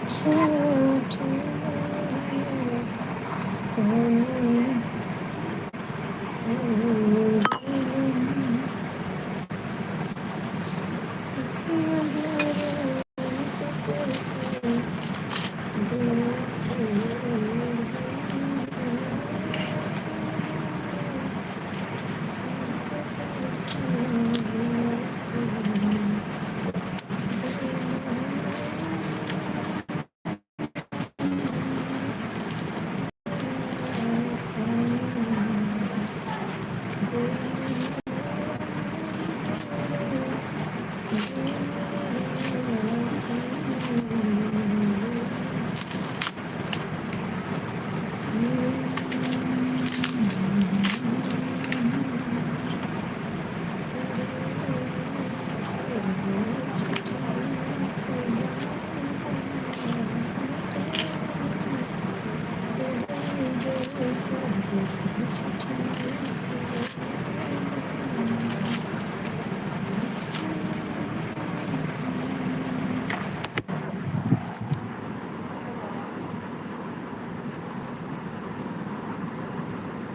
छोटे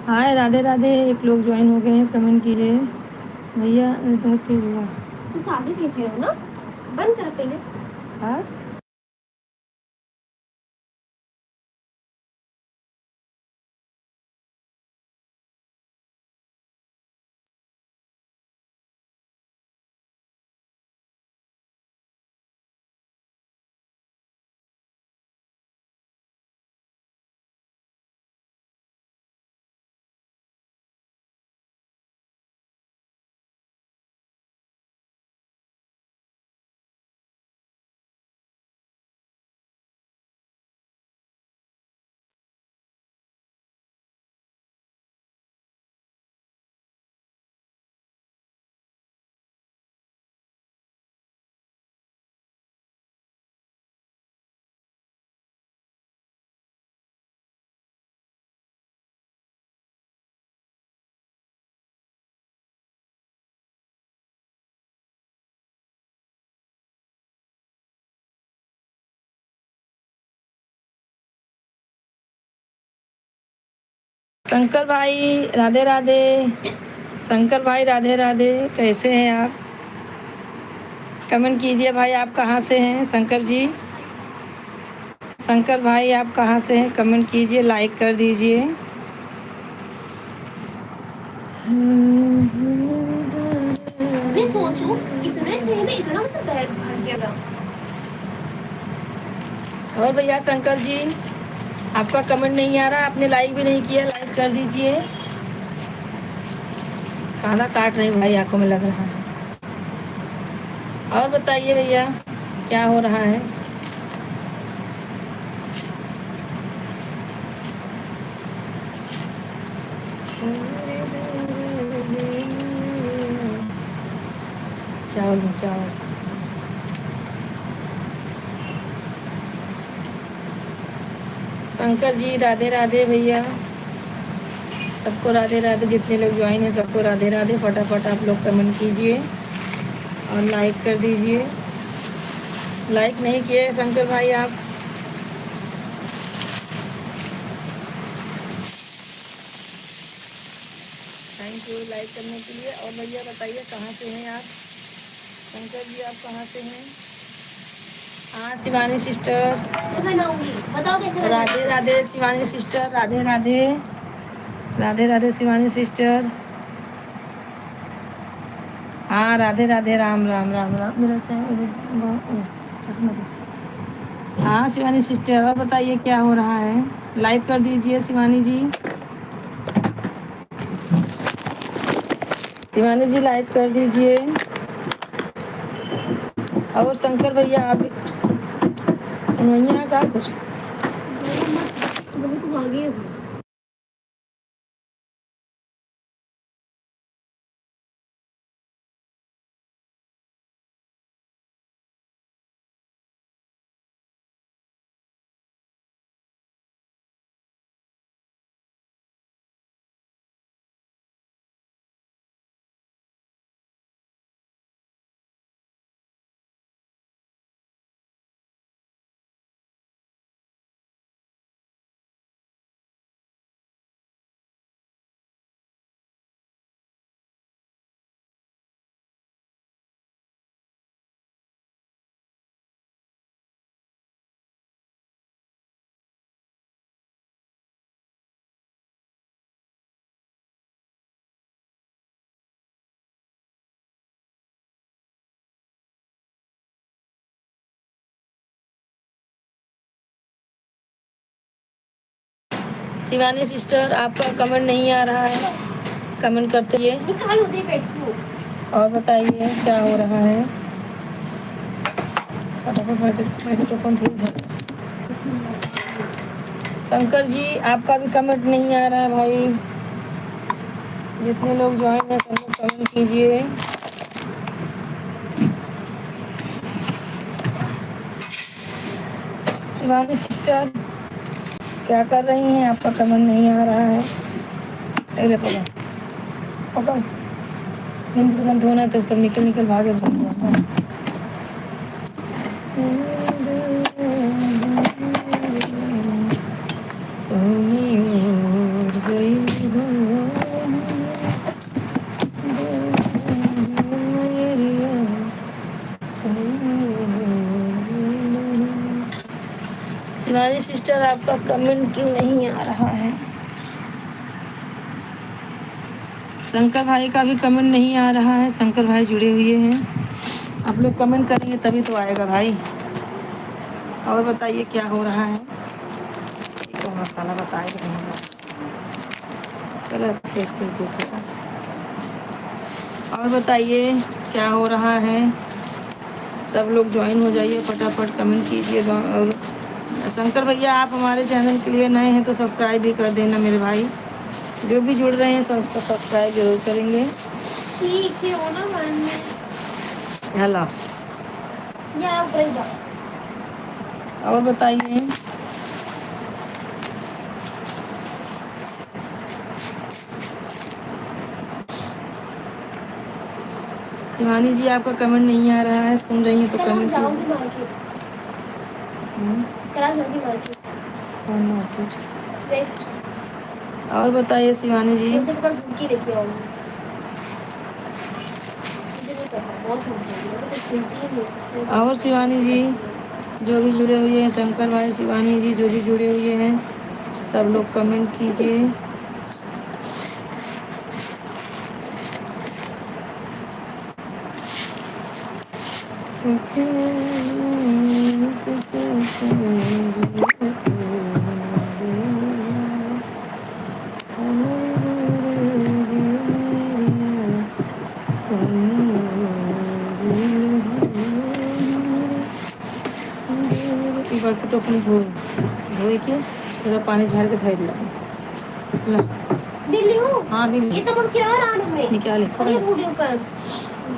हाय राधे राधे। एक लोग ज्वाइन हो गए हैं, कमेंट कीजिए भैया। इधर के हुआ तो आगे भेज रहे हो ना, बंद कर पहले। हाँ शंकर भाई राधे राधे। शंकर भाई राधे राधे, कैसे हैं आप? कमेंट कीजिए भाई, आप कहाँ से हैं शंकर जी? शंकर भाई आप कहाँ से हैं? कमेंट कीजिए, लाइक कर दीजिए। मैं सोचूं इतने सही में इतना मतलब बैग भर गया। और भैया शंकर जी, आपका कमेंट नहीं आ रहा, आपने लाइक भी नहीं किया, लाइक कर दीजिए। काला काट रही भाई, आंखों में लग रहा है। और बताइए भैया, क्या हो रहा है? चावल चावल। शंकर जी राधे राधे भैया, सबको राधे राधे। जितने लोग ज्वाइन हैं सबको राधे राधे। फटाफट आप लोग कमेंट कीजिए और लाइक कर दीजिए। लाइक नहीं किए शंकर भाई आप? थैंक यू लाइक करने के लिए। और भैया बताइए कहाँ से हैं आप? शंकर जी आप कहाँ से हैं? हाँ शिवानी सिस्टर, बनाऊंगी, बताओ कैसे राधे राधे शिवानी सिस्टर, राधे राधे। राधे राधे शिवानी सिस्टर। हाँ राधे राधे, राम राम राम राम। मेरा चश्मा दे। हाँ शिवानी सिस्टर, और बताइए क्या हो रहा है? लाइक कर दीजिए शिवानी जी। शिवानी जी लाइक कर दीजिए। और शंकर भैया आप सुनवाइए का कुछ? बहुत भागे हो। शिवानी सिस्टर आपका कमेंट नहीं आ रहा है, कमेंट करते रहिए निकाल उधर बैठी हूँ। और बताइए क्या हो रहा है। फटाफट माइक्रोफोन ठीक है। शंकर जी आपका भी कमेंट नहीं आ रहा है भाई, जितने लोग ज्वाइन हैं सब लोग कमेंट कीजिए। शिवानी सिस्टर क्या कर रही हैं, आपका कमेंट नहीं आ रहा है। अरे पकड़ पकड़, तुरंत धोना तो सब निकल निकल भागे बन जाता है। शिवानी सिस्टर आपका कमेंट क्यों नहीं आ रहा है। शंकर भाई का भी कमेंट नहीं आ रहा है, शंकर भाई जुड़े हुए हैं। आप लोग कमेंट करेंगे तभी तो आएगा भाई। और बताइए क्या हो रहा है। तो मसाला बताए कि नहीं, चलो टेस्ट करके देखिए। और बताइए क्या हो रहा है। सब लोग ज्वाइन हो जाइए, फटाफट कमेंट कीजिए। और शंकर भैया आप हमारे चैनल के लिए नए हैं तो सब्सक्राइब भी कर देना मेरे भाई। जो भी जुड़ रहे हैं सब्सक्राइब जरूर करेंगे। ठीक है वो ना मन में हेलो या ऊपर और बताइए। शिवानी जी आपका कमेंट नहीं आ रहा है, सुन रही हैं तो कमेंट जाऊंगी कीजिए। मार्केट, कल जाऊंगी मार्केट और मार्केट। वेस्ट और बताइए शिवानी जी। वैसे कपड़ा ढूंढ के लेके आऊंगी। मुझे नहीं पता बहुत ढूंढ के आई, मैं तो कुछ ढूंढती ही नहीं। और शिवानी जी जो भी जुड़े हुए हैं, शंकर भाई शिवानी जी जो भी जुड़े हुए हैं सब लोग कमेंट कीजिए। बर्फ तो अपन धोए के थोड़ा पानी झाड़ के धाई दूसरी ला। दिल्ली हूँ। हाँ भी ये तो मुड़ के आ रहा हूँ निकाले। ये वीडियो पर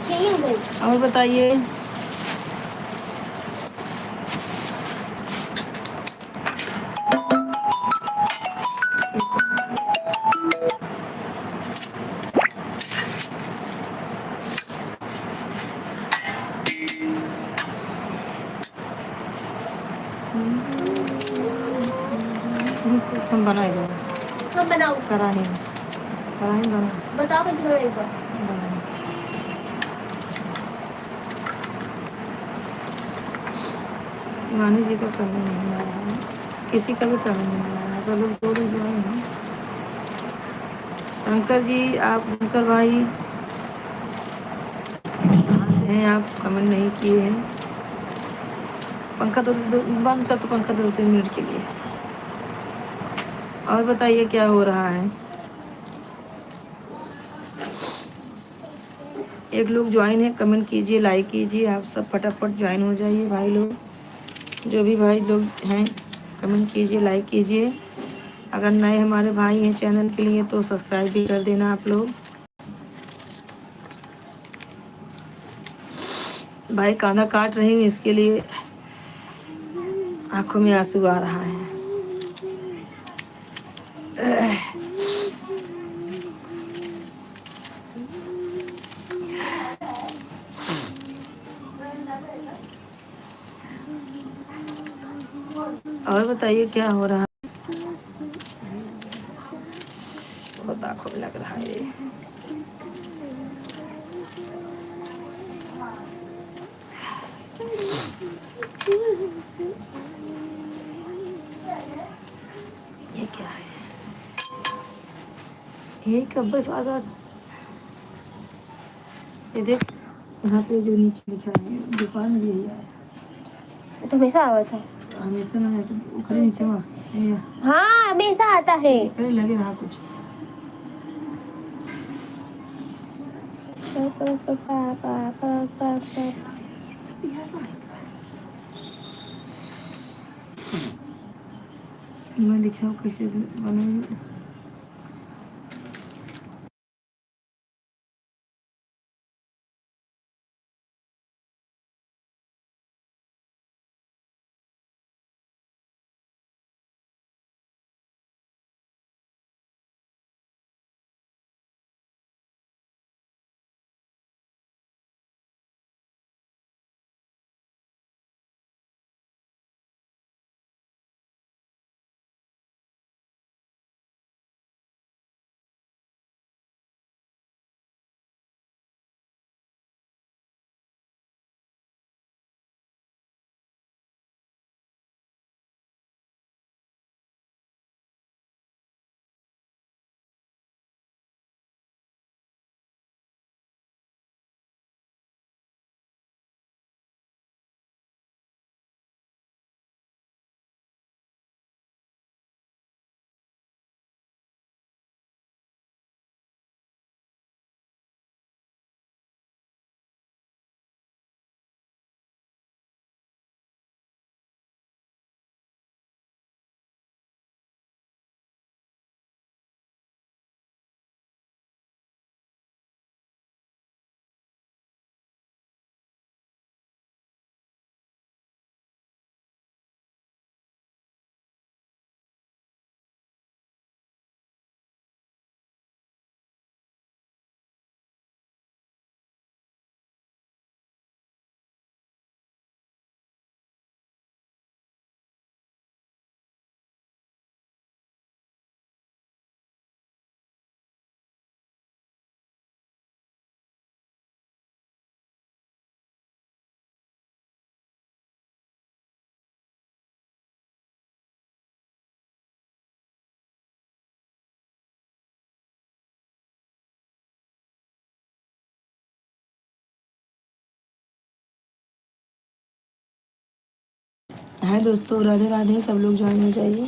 चाहिए भाई। और बताइए। हम बनाए दो हम बनाओ कराही में, कराही में बना बताओ कैसे बनाएगा। शिवानी जी का कमी नहीं आ रहा है, किसी का भी कमी नहीं आ रहा है, सब लोग दो जो हैं। शंकर जी आप शंकर भाई कहाँ से हैं आप, कमेंट नहीं किए हैं। पंखा तो बंद कर, तो पंखा 2-3 मिनट के लिए। और बताइए क्या हो रहा है। एक लोग ज्वाइन है, कमेंट कीजिए, लाइक कीजिए। आप सब फटाफट ज्वाइन हो जाइए भाई लोग। जो भी भाई लोग हैं कमेंट कीजिए, लाइक कीजिए। अगर नए हमारे भाई हैं चैनल के लिए तो सब्सक्राइब भी कर देना आप लोग। भाई कांधा काट रही हूँ इसके लिए आंखों में आंसू आ रहा है। और बताइए क्या हो रहा है। बहुत आंखों में लग रहा है ये क्या है। यही कब बस आज ये देख, यहाँ पे जो नीचे लिखा है दुकान में भी यही आया। तो हमेशा आवा था। हमेशा ना है तो उखड़े नीचे हुआ ये हाँ हमेशा आता है। अरे लगे रहा कुछ मैं लिखा हूँ कैसे बनेगी हाय दोस्तों राधे राधे सब लोग ज्वाइन हो जाइए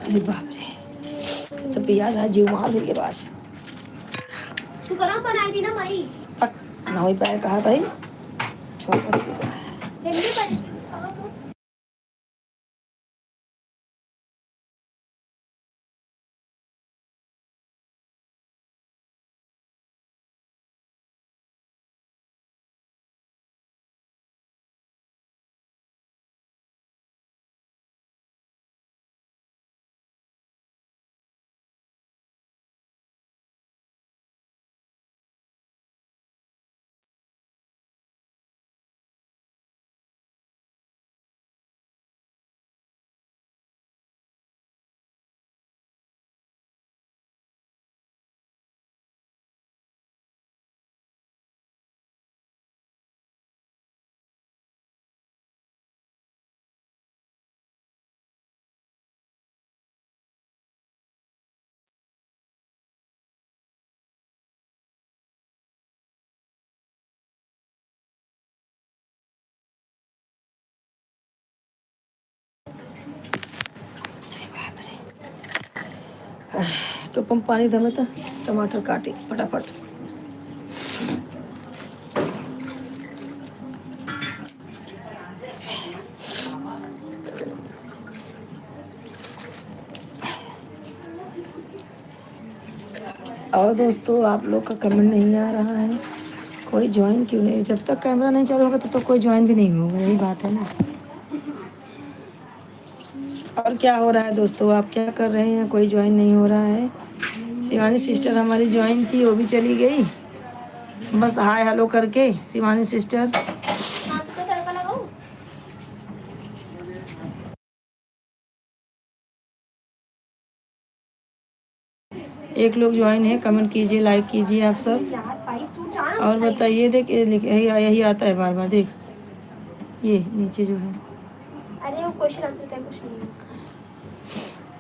अरे बाप रे तो पिया था जीव मार भी के पास तू गरम बनाई थी ना मई पक ना हो पाया कहा भाई छोटा सी हिंदी बन तो पंप पानी दमे तो टमाटर काटे फटाफट और दोस्तों आप लोग का कमेंट नहीं आ रहा है कोई ज्वाइन क्यों नहीं जब तक कैमरा नहीं चालू होगा तब तक कोई ज्वाइन भी नहीं होगा यही बात है ना और क्या हो रहा है दोस्तों आप क्या कर रहे हैं कोई ज्वाइन नहीं हो रहा है शिवानी सिस्टर हमारी ज्वाइन थी वो भी चली गई बस हाय हेलो करके शिवानी सिस्टर हाथ पे तड़का लगाऊं एक लोग ज्वाइन है कमेंट कीजिए लाइक कीजिए आप सब यार भाई तू जाना और बताइए देख यही आता है बार बार देख ये नीचे जो है अरे वो क्वेश्चन आंसर का कुछ नहीं है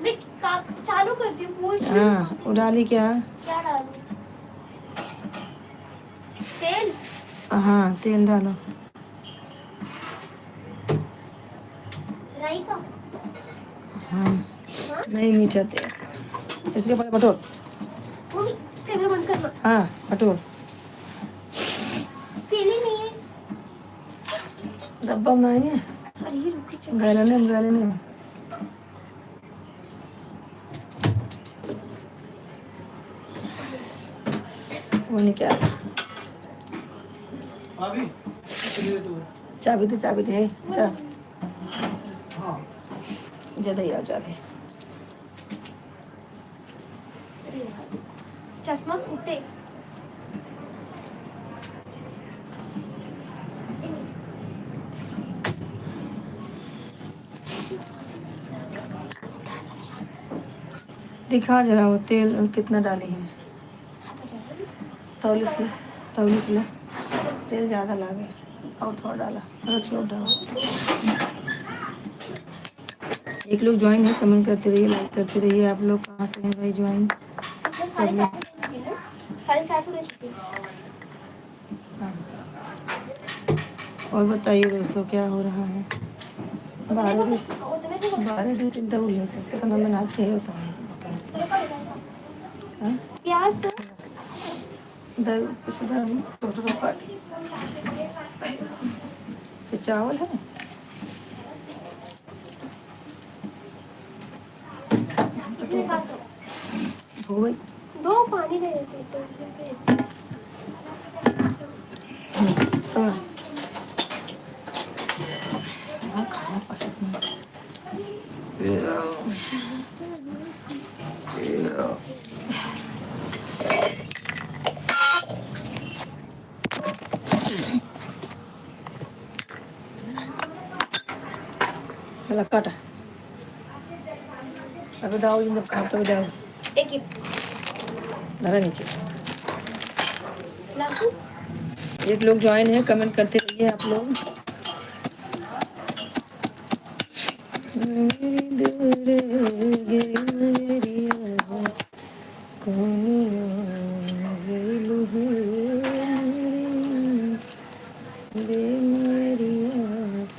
मैं चालू करती हूँ पूछ हाँ वो डाली क्या क्या डालूं तेल हाँ तेल डालो मलाई का। हाँ हाँ नहीं मीठा तेल इसके ऊपर बटोर। मम्मी कैमरा बंद करना। हाँ बटोर तेल ही नहीं है। डब्बा में नहीं है अरे ये रुकी चल। गैलन में वो नहीं क्या चाबी दे जा ज्यादा ही आ जाते अरे यार, चश्मा फूटे। दिखा जरा वो तेल कितना डाली है हाथ आ जाएगा। तौलिस ले तौलिस ले तेल ज़्यादा लागे और थोड़ा डाला और छोड़ डाला एक लोग ज्वाइन है कमेंट करते रहिए लाइक करते रहिए आप लोग कहाँ से हैं भाई ज्वाइन कितना सब लोग 450 दे चुकी है ना। 450 दे चुकी है। हाँ। और बताइए दोस्तों क्या हो रहा है बारह भी उतने को 12 चिंता भूल लेते कितना बनाते हैं होता है हाँ? प्याज तो इधर कुछ इधर टोटल काट ये चावल है इसमें काट दो। हो गई दो पानी दे देते तो इसमें तो हाँ, खाना पसंद नहीं चला काट अभी डाल जब खाता हुआ डाल एक ही धरा नीचे लहसुन। एक लोग ज्वाइन है कमेंट करते रहिए आप लोग मेरी दूर गे मेरी आवाज़, कौन वेलु है गे मेरी आवाज़,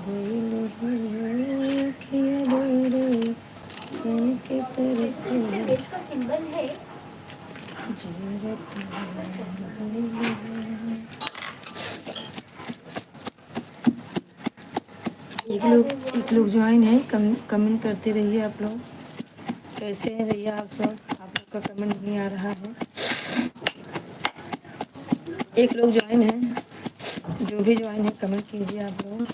वेलु है किया बोरे सुन के तेरे से इसमें वेज का सिंबल है। एक लोग ज्वाइन है कमेंट करते रहिए आप लोग कैसे हैं भैया आप सब आप लोग का कमेंट नहीं आ रहा है एक लोग ज्वाइन है जो भी ज्वाइन है कमेंट कीजिए आप लोग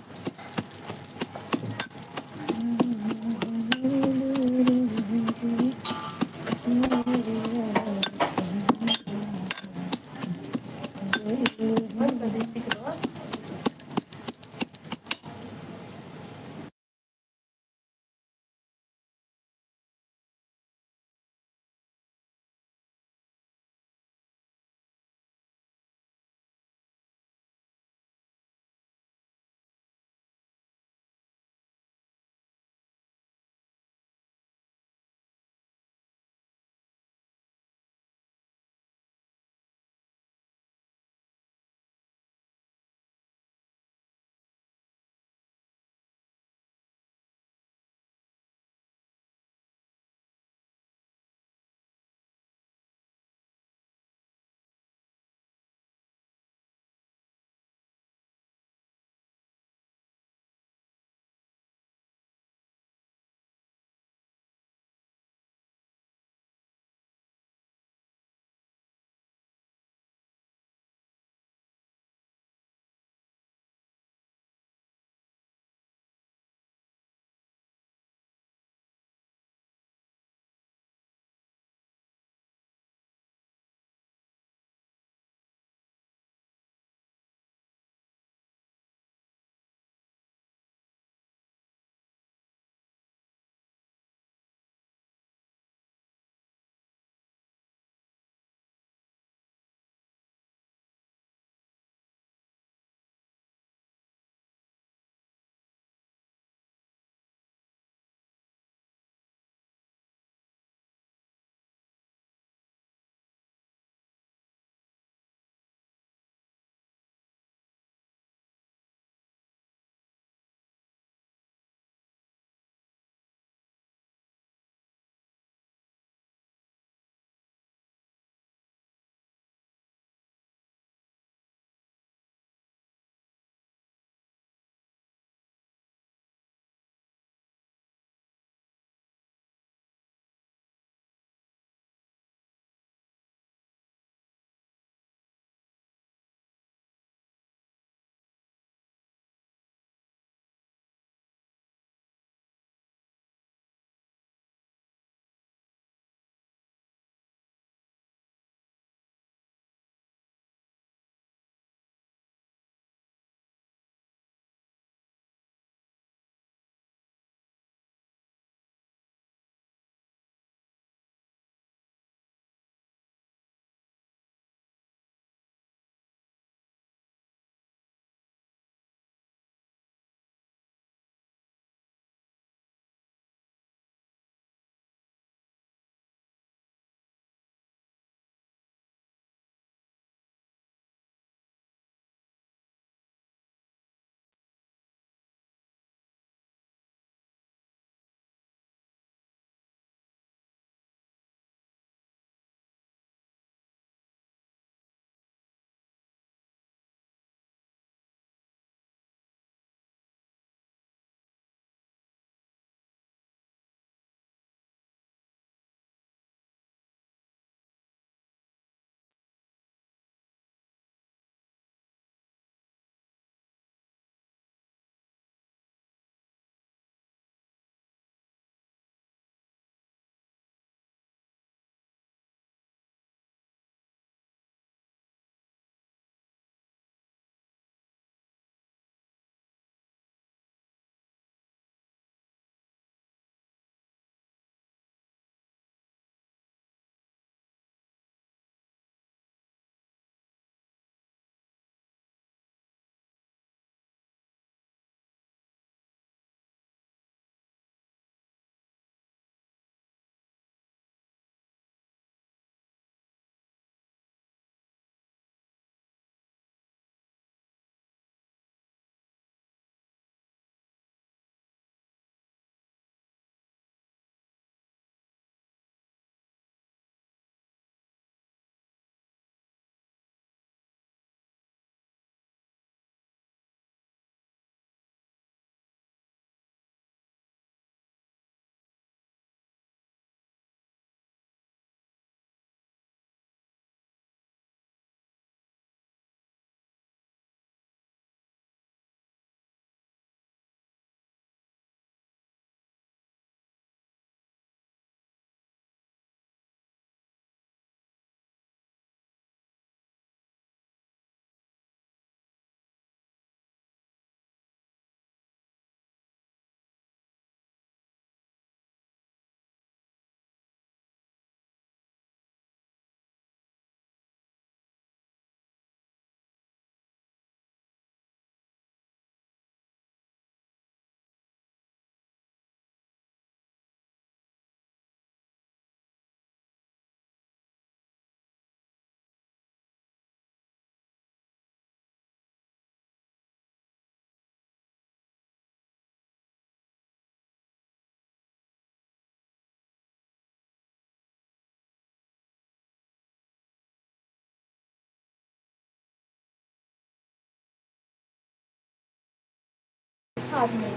साथ में।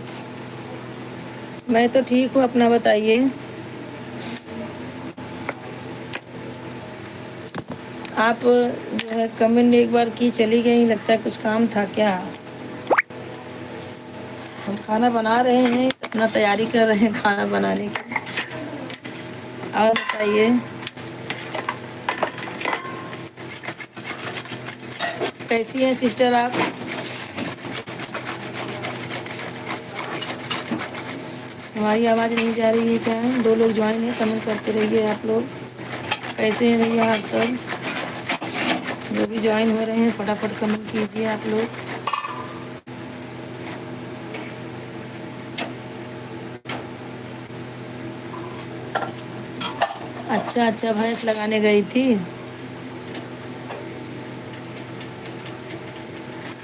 मैं तो ठीक हूँ, अपना बताइए। आप जो है कमेंट एक बार की चली गई, लगता है कुछ काम था क्या। हम खाना बना रहे हैं, अपना तैयारी कर रहे हैं खाना बनाने की। और बताइए कैसी हैं सिस्टर आप। हमारी आवाज़ नहीं जा रही है क्या। 2 लोग ज्वाइन है, कमेंट करते रहिए आप लोग। कैसे हैं भैया आप सब जो भी ज्वाइन हो रहे हैं, फटाफट कमेंट कीजिए आप लोग। अच्छा अच्छा, भैंस लगाने गई थी।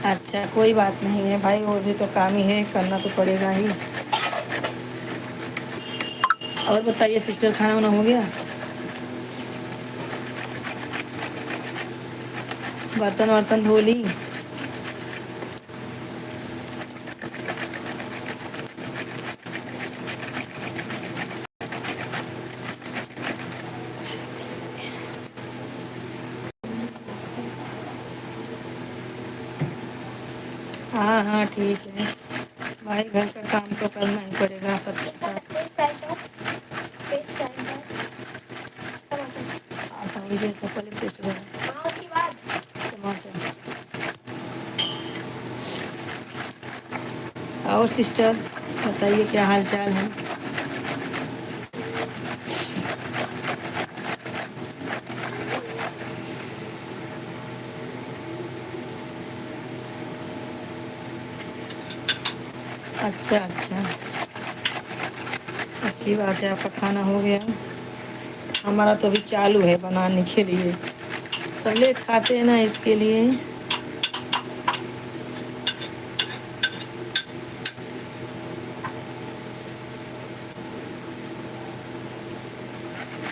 अच्छा कोई बात नहीं है भाई, वो भी तो काम ही है, करना तो पड़ेगा ही। और बताइए सिस्टर, खाना वाना हो गया। बर्तन वर्तन धो ली। हाँ हाँ ठीक है भाई, घर का काम तो करना ही पड़ेगा सबके साथ। पेस्ट फ्राई कर, पेस्ट फ्राई कर, टमाटर। आता मुझे तो पहले पेस्ट बना हाँ उसके बाद टमाटर। और सिस्टर बताइए क्या हाल चाल है। अच्छा अच्छा, अच्छी बात है, आपका खाना हो गया। हमारा तो अभी चालू है बनाने के लिए, सब लेट खाते हैं ना इसके लिए।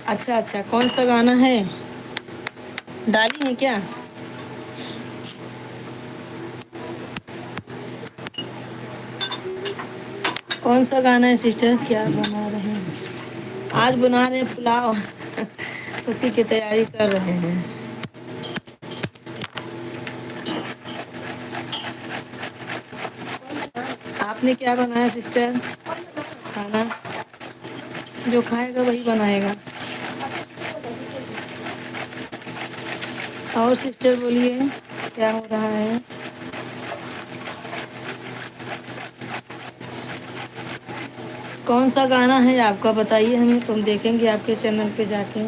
अच्छा अच्छा, कौन सा गाना है, डाली है क्या। कौन सा गाना है सिस्टर, क्या बना रहे हैं। आज बना रहे हैं पुलाव उसी की तैयारी कर रहे हैं। आपने क्या बनाया सिस्टर खाना। जो खाएगा वही बनाएगा। और सिस्टर बोलिए क्या हो रहा है। कौन सा गाना है आपका बताइए हमें, तो हम देखेंगे आपके चैनल पे जाके।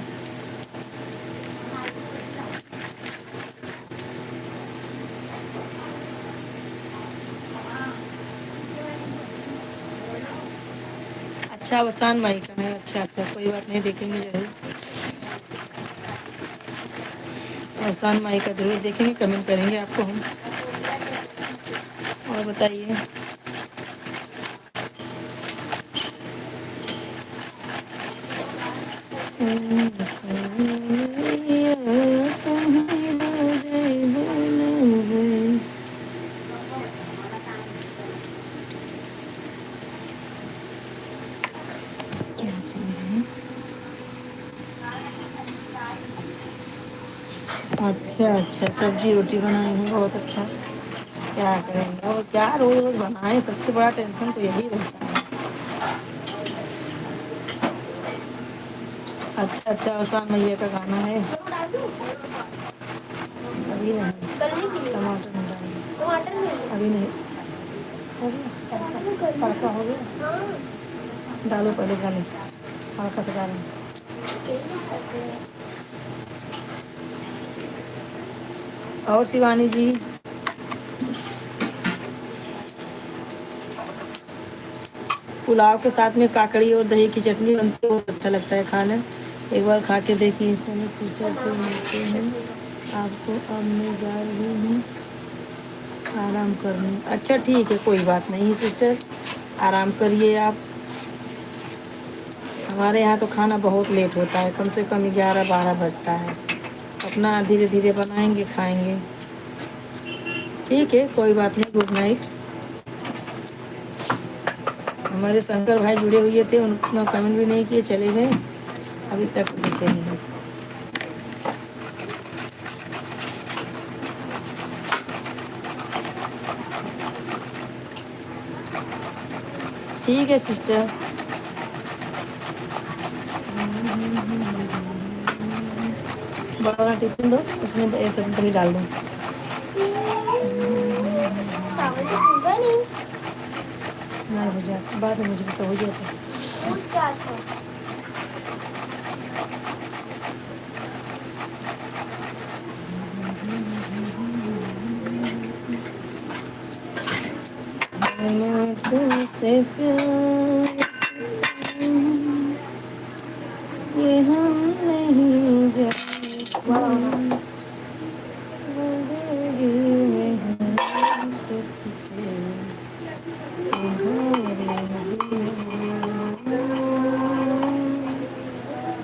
अच्छा वसान माई का है, अच्छा अच्छा कोई बात नहीं, देखेंगे जरूर। वसान माई का जरूर देखेंगे, कमेंट करेंगे आपको हम। और बताइए क्या चीज़ है। अच्छा अच्छा, सब्जी रोटी बनाई है, बहुत अच्छा। क्या करेंगे और क्या, रोज रोज बनाएं, सबसे बड़ा टेंशन तो यही रहता है। अच्छा अच्छा, आसान मैया का गाना है। अभी नहीं, टमाटर नहीं डालेंगे, टमाटर में अभी नहीं। हो गया तड़का हो गया, डालो पहले गाने हल्का सा डालें। और शिवानी जी, पुलाव के साथ में काकड़ी और दही की चटनी बनती है, बहुत अच्छा लगता है खाना। एक बार खा के देखिए। चलो सिस्टर से मिलते हैं आपको, अब मैं जा रही हूँ आराम करने। अच्छा ठीक है, कोई बात नहीं सिस्टर, आराम करिए आप। हमारे यहाँ तो खाना बहुत लेट होता है, कम से कम 11-12 बजता है। अपना धीरे धीरे बनाएंगे खाएंगे। ठीक है कोई बात नहीं, गुड नाइट। हमारे शंकर भाई जुड़े हुए थे, उन्होंने कमेंट भी नहीं किए, चले गए, अभी तक दिखे नहीं। ठीक है सिस्टर। बड़ा वाला टिफिन दो, उसमें ये सब दही डाल दो। चावल तो पूजा नहीं। नहीं हो जाता, बाद में मुझे भी सब हो जाता। पूछ जाता। मैं तुमसे प्यार, ये हम नहीं जानते, जिंदगी में हम सकते, ये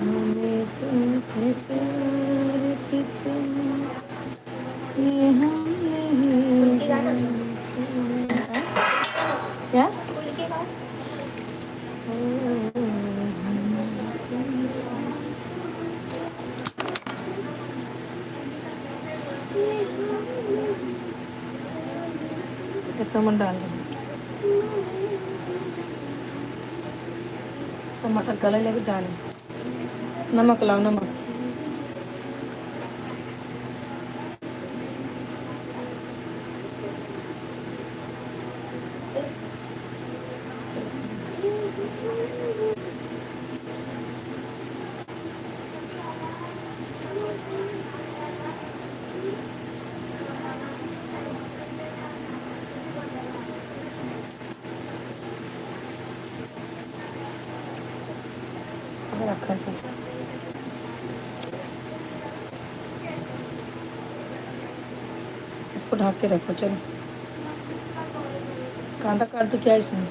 हमें तुमसे प्यार कितना, ये हम नहीं उनकी गाना जानते। क्या? उनके बाद टमाटर डाल दो, टमाटर गले लगे डाल, नमक लाओ, नमक। रखा है, इसको ढक के रखो। चलो कांदा काट दो क्या इसमें?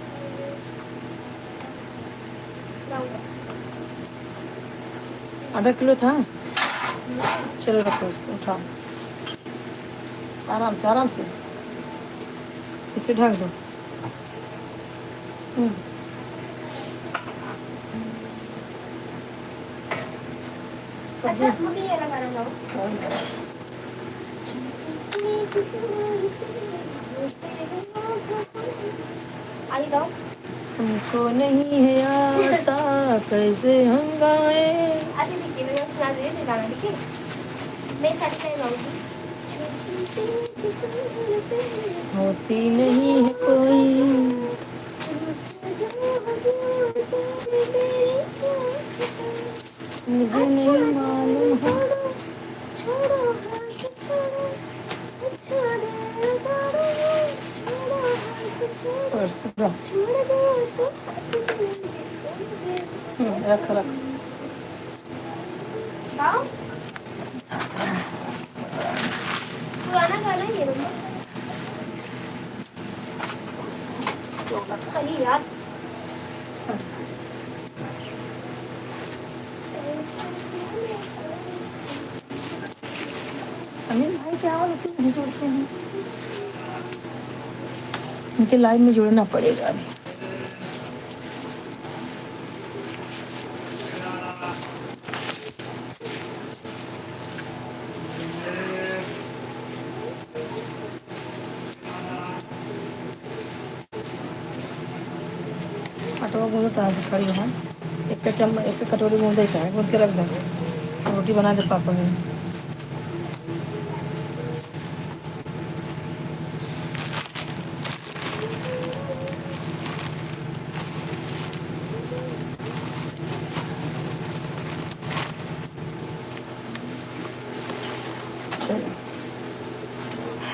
आधा किलो था। चलो रखो इसको, उठाओ आराम से, आराम से, इसे ढक दो। अच्छा मुझे ये लगाना लाओ। आई जाओ। हमको नहीं है आता कैसे हम गाए। अच्छा देखिए मैं सुना दे रही गाना, ठीक है? मैं साड़ी पहन लाऊंगी। होती नहीं है कोई, मुझे नहीं मालूम है। छोड़ो हाथ छोड़ो, छोड़ो हाथ छोड़ो, छोड़ दो तो रख रख। गाओ। पुराना गाना ही है मम्मा। अरे यार अमीन भाई क्या हाल होती नहीं जोड़ते हैं, उनके लाइव में जोड़ना पड़ेगा अभी। आटवा गूंदो तो आज खड़ी है, एक का चम्मच, एक का कटोरी गूंद देता है, गूंद के रख दो, रोटी बना दे पापा ने।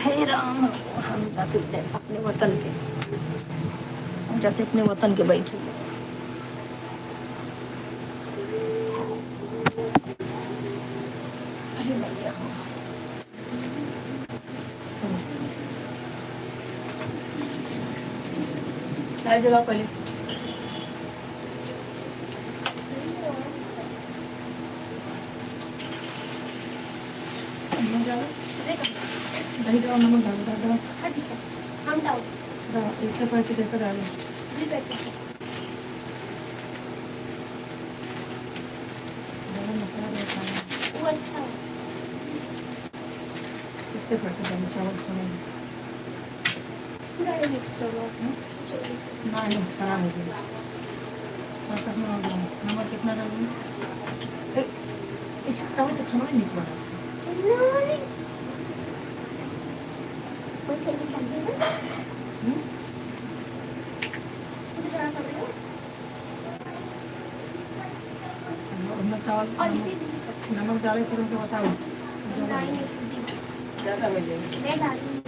हे राम, हम जाते अपने वतन के, हम जाते अपने वतन के बैठे। अरे भैया लाइट जलाओ पहले। दही डालो, नमक डालो, हाँ ठीक है हम डाल एक पैकेट देकर डालो। जी पैकेट अच्छा है। कितने फटे थे चावल खाने में? पूरा ये मिक्स चलो। ना नहीं खराब हो गया। और तक में हो गया। नमक कितना डालूँ? इस तवे तो खाना ही नहीं पड़ा। नहीं कोई चीज़ नहीं खाती है। कुछ ज़्यादा कर रहे हो? नमक चावल और इसी नमक डाले तुरंत बताओ। नहीं ज़्यादा हो जाएगा। मैं डालूंगी।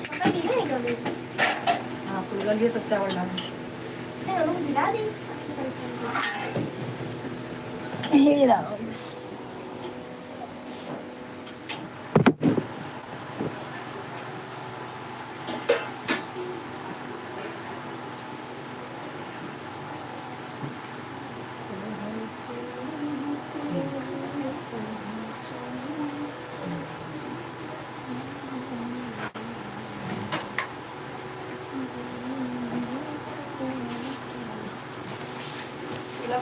पता नहीं है कभी। हाँ तो गलिए तो चावल डालें। नहीं वो गिरा दी। हीरा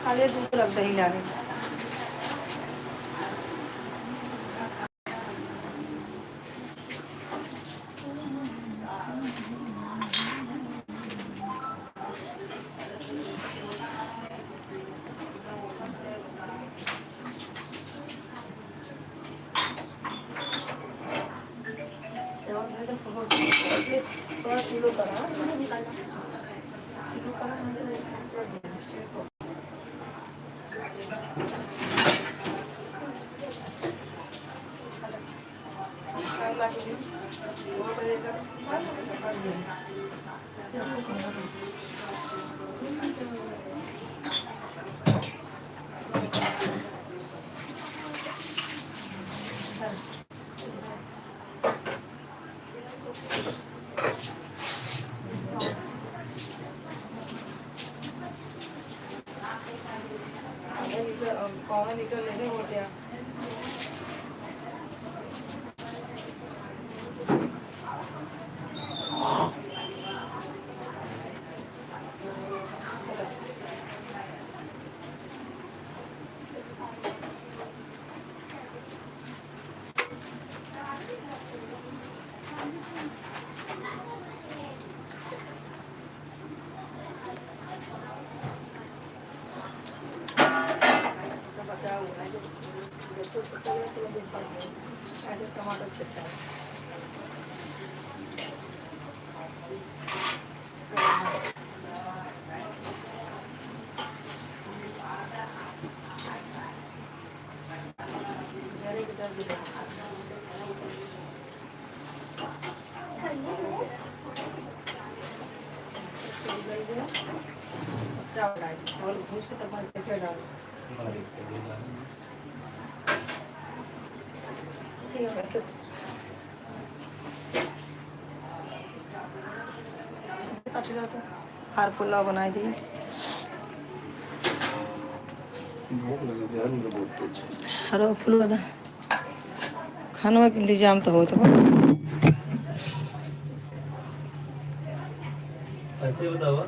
खाली दूध रख दही लाने थोड़ा किलो करा किलो करा कौन लीटर लेने होते हैं बचा हुआ है जो छोटा है तो दूध पड़ गया ऐसे टमाटर अच्छा है जरे की दर्द चावल डाल चावल भूज के तब करके डाल हार पुलाव बनाई दी भूख लगी यार मुझे बहुत तेज हरो फुलवा दा खानवा के इंतजाम तो हो तो ऐसे बतावा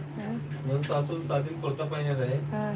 मन सासू शादी कुर्ता पहने रहे हाँ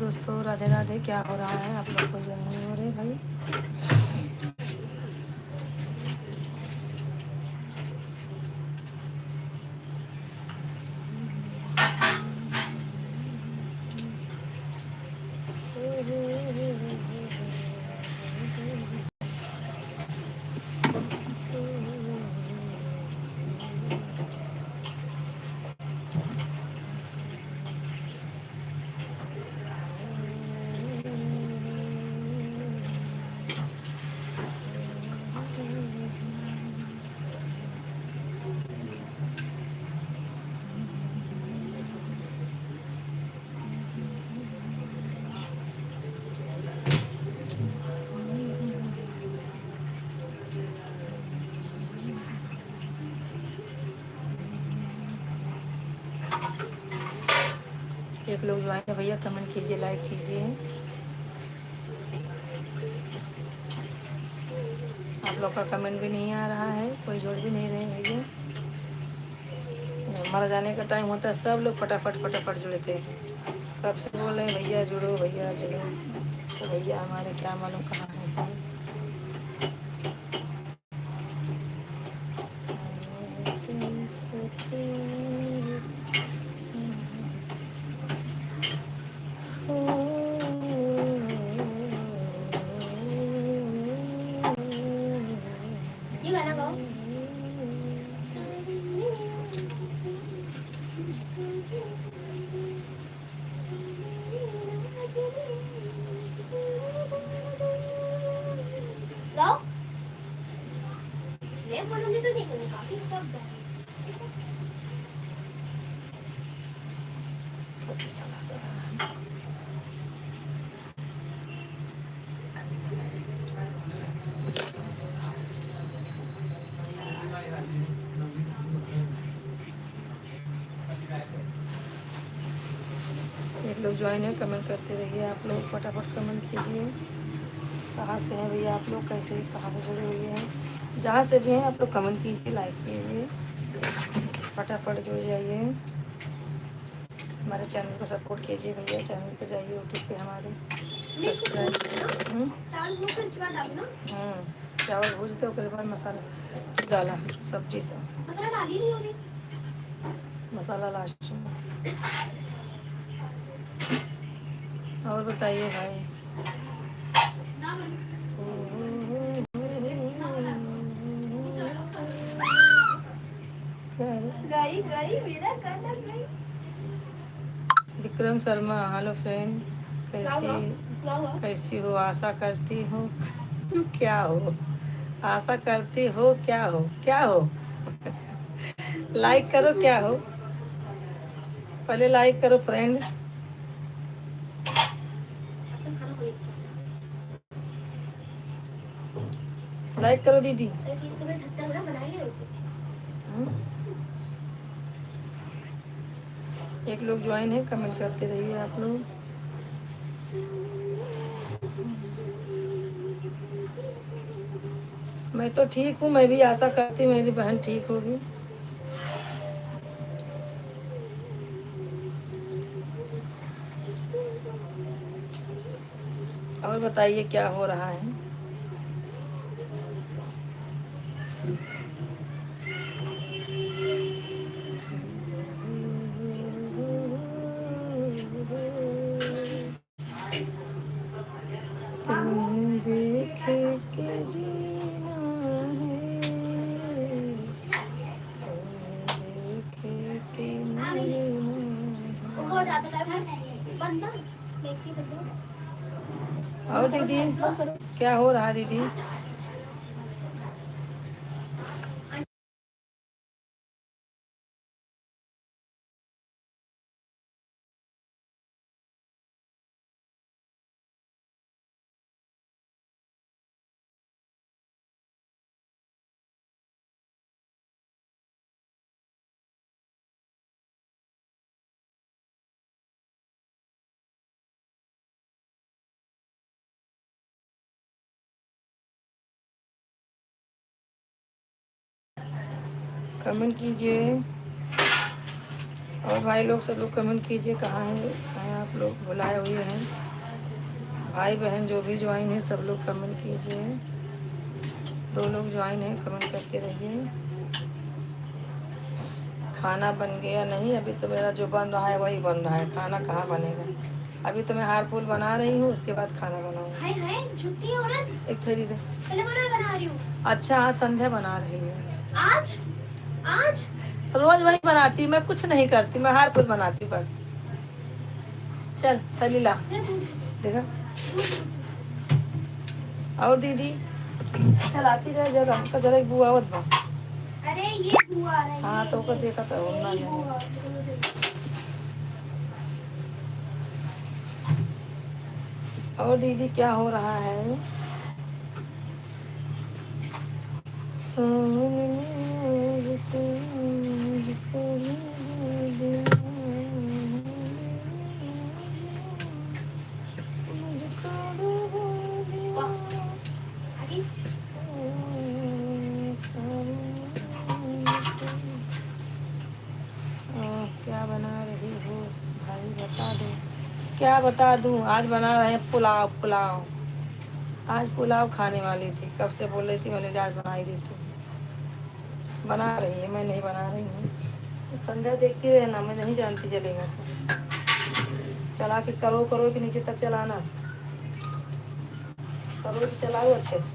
दोस्तों, राधे राधे। क्या हो रहा है? आप लोग को जो नहीं हो रहे भाई। एक लोग जो आए भैया कमेंट कीजिए, लाइक कीजिए। आप लोग का कमेंट भी नहीं आ रहा है, कोई जोड़ भी नहीं रहे भैया। हमारा जाने का टाइम होता है, सब लोग फटाफट फटाफट जुड़ते हैं। कब से बोल रहे हैं भैया जुड़ो, भैया जुड़ो। तो भैया हमारे क्या मालूम कहाँ है सब। ये गाना गाओ। गाओ। मैं बोलूंगी तो नहीं करूंगा, काफी सब है। एक लोग ज्वाइन है, कमेंट करते रहिए। आप लोग फटाफट कमेंट कीजिए। कहाँ से हैं भैया आप लोग, कैसे कहाँ से जुड़े हुए हैं? जहाँ से भी हैं आप लोग कमेंट कीजिए, लाइक कीजिए, फटाफट जुड़ जाइए। हमारे चैनल को सपोर्ट कीजिए भैया। चैनल पे जाइए, यूट्यूब पे हमारे सब्सक्राइब। चावल भून कर इसके बाद डालो ना। चावल भूज दो, उसके बाद मसाला डाला, सब्जी से मसाला डाल ही नहीं होगी। मसाला लास्ट में। और बताइए भाई। ना बन। गई गई मेरा गाना गई। विक्रम शर्मा, हेलो फ्रेंड, कैसी हो? आशा करती हो क्या हो? आशा करती हो क्या हो? क्या हो? लाइक करो, क्या हो? पहले लाइक करो फ्रेंड। खाना कोई अच्छा। लाइक करो दीदी। लेकिन तुम्हें धत्ता बड़ा बनाई है। एक लोग ज्वाइन है, कमेंट करते रहिए आप लोग। मैं तो ठीक हूँ, मैं भी आशा करती हूँ मेरी बहन ठीक होगी। और बताइए क्या हो रहा है? देख के जीना है, देख के मरना है। बहुत ज्यादा टाइम है। बंदा देखिए बंदा। और दीदी क्या हो रहा है दीदी? कमेंट कीजिए। और भाई लोग सब लोग कमेंट कीजिए कहाँ हैं आप लोग बुलाए हुए हैं। भाई बहन जो भी ज्वाइन है सब लोग कमेंट कीजिए। 2 लोग ज्वाइन है, कमेंट करते रहिए। खाना बन गया नहीं, अभी तो मेरा जो बन रहा है वही बन रहा है, खाना कहाँ बनेगा। अभी तो मैं हार फूल बना रही हूँ, उसके बाद खाना बनाऊंगी। हाय हाय झूठी औरत, एक थैली दे। पहले बना रही हूँ। अच्छा आज संध्या बना रही है। आज आज रोज वही बनाती, मैं कुछ नहीं करती, मैं हार फूल बनाती बस। चल थैली ला, देखा। और दीदी चलाती रहे जरा, हमका जरा एक बुआ आवत बा। अरे ये हुआ रहा है। हाँ तो ओकर देखा तो ना ये जाने। हुआ। और दीदी क्या हो रहा है? सामने मुझको वाह, आगे क्या बना रही हो भाई बता दो। क्या बता दूं, आज बना रहे हैं पुलाव। पुलाव आज पुलाव खाने वाली थी, कब से बोल रही थी मैंने आज बना ही दी थी। बना रही है, मैं नहीं बना रही हूँ। संध्या देखती रहना, मैं नहीं जानती जलेगा तो। चला के करो करो के नीचे तक चलाना, करो तो चलाओ अच्छे से,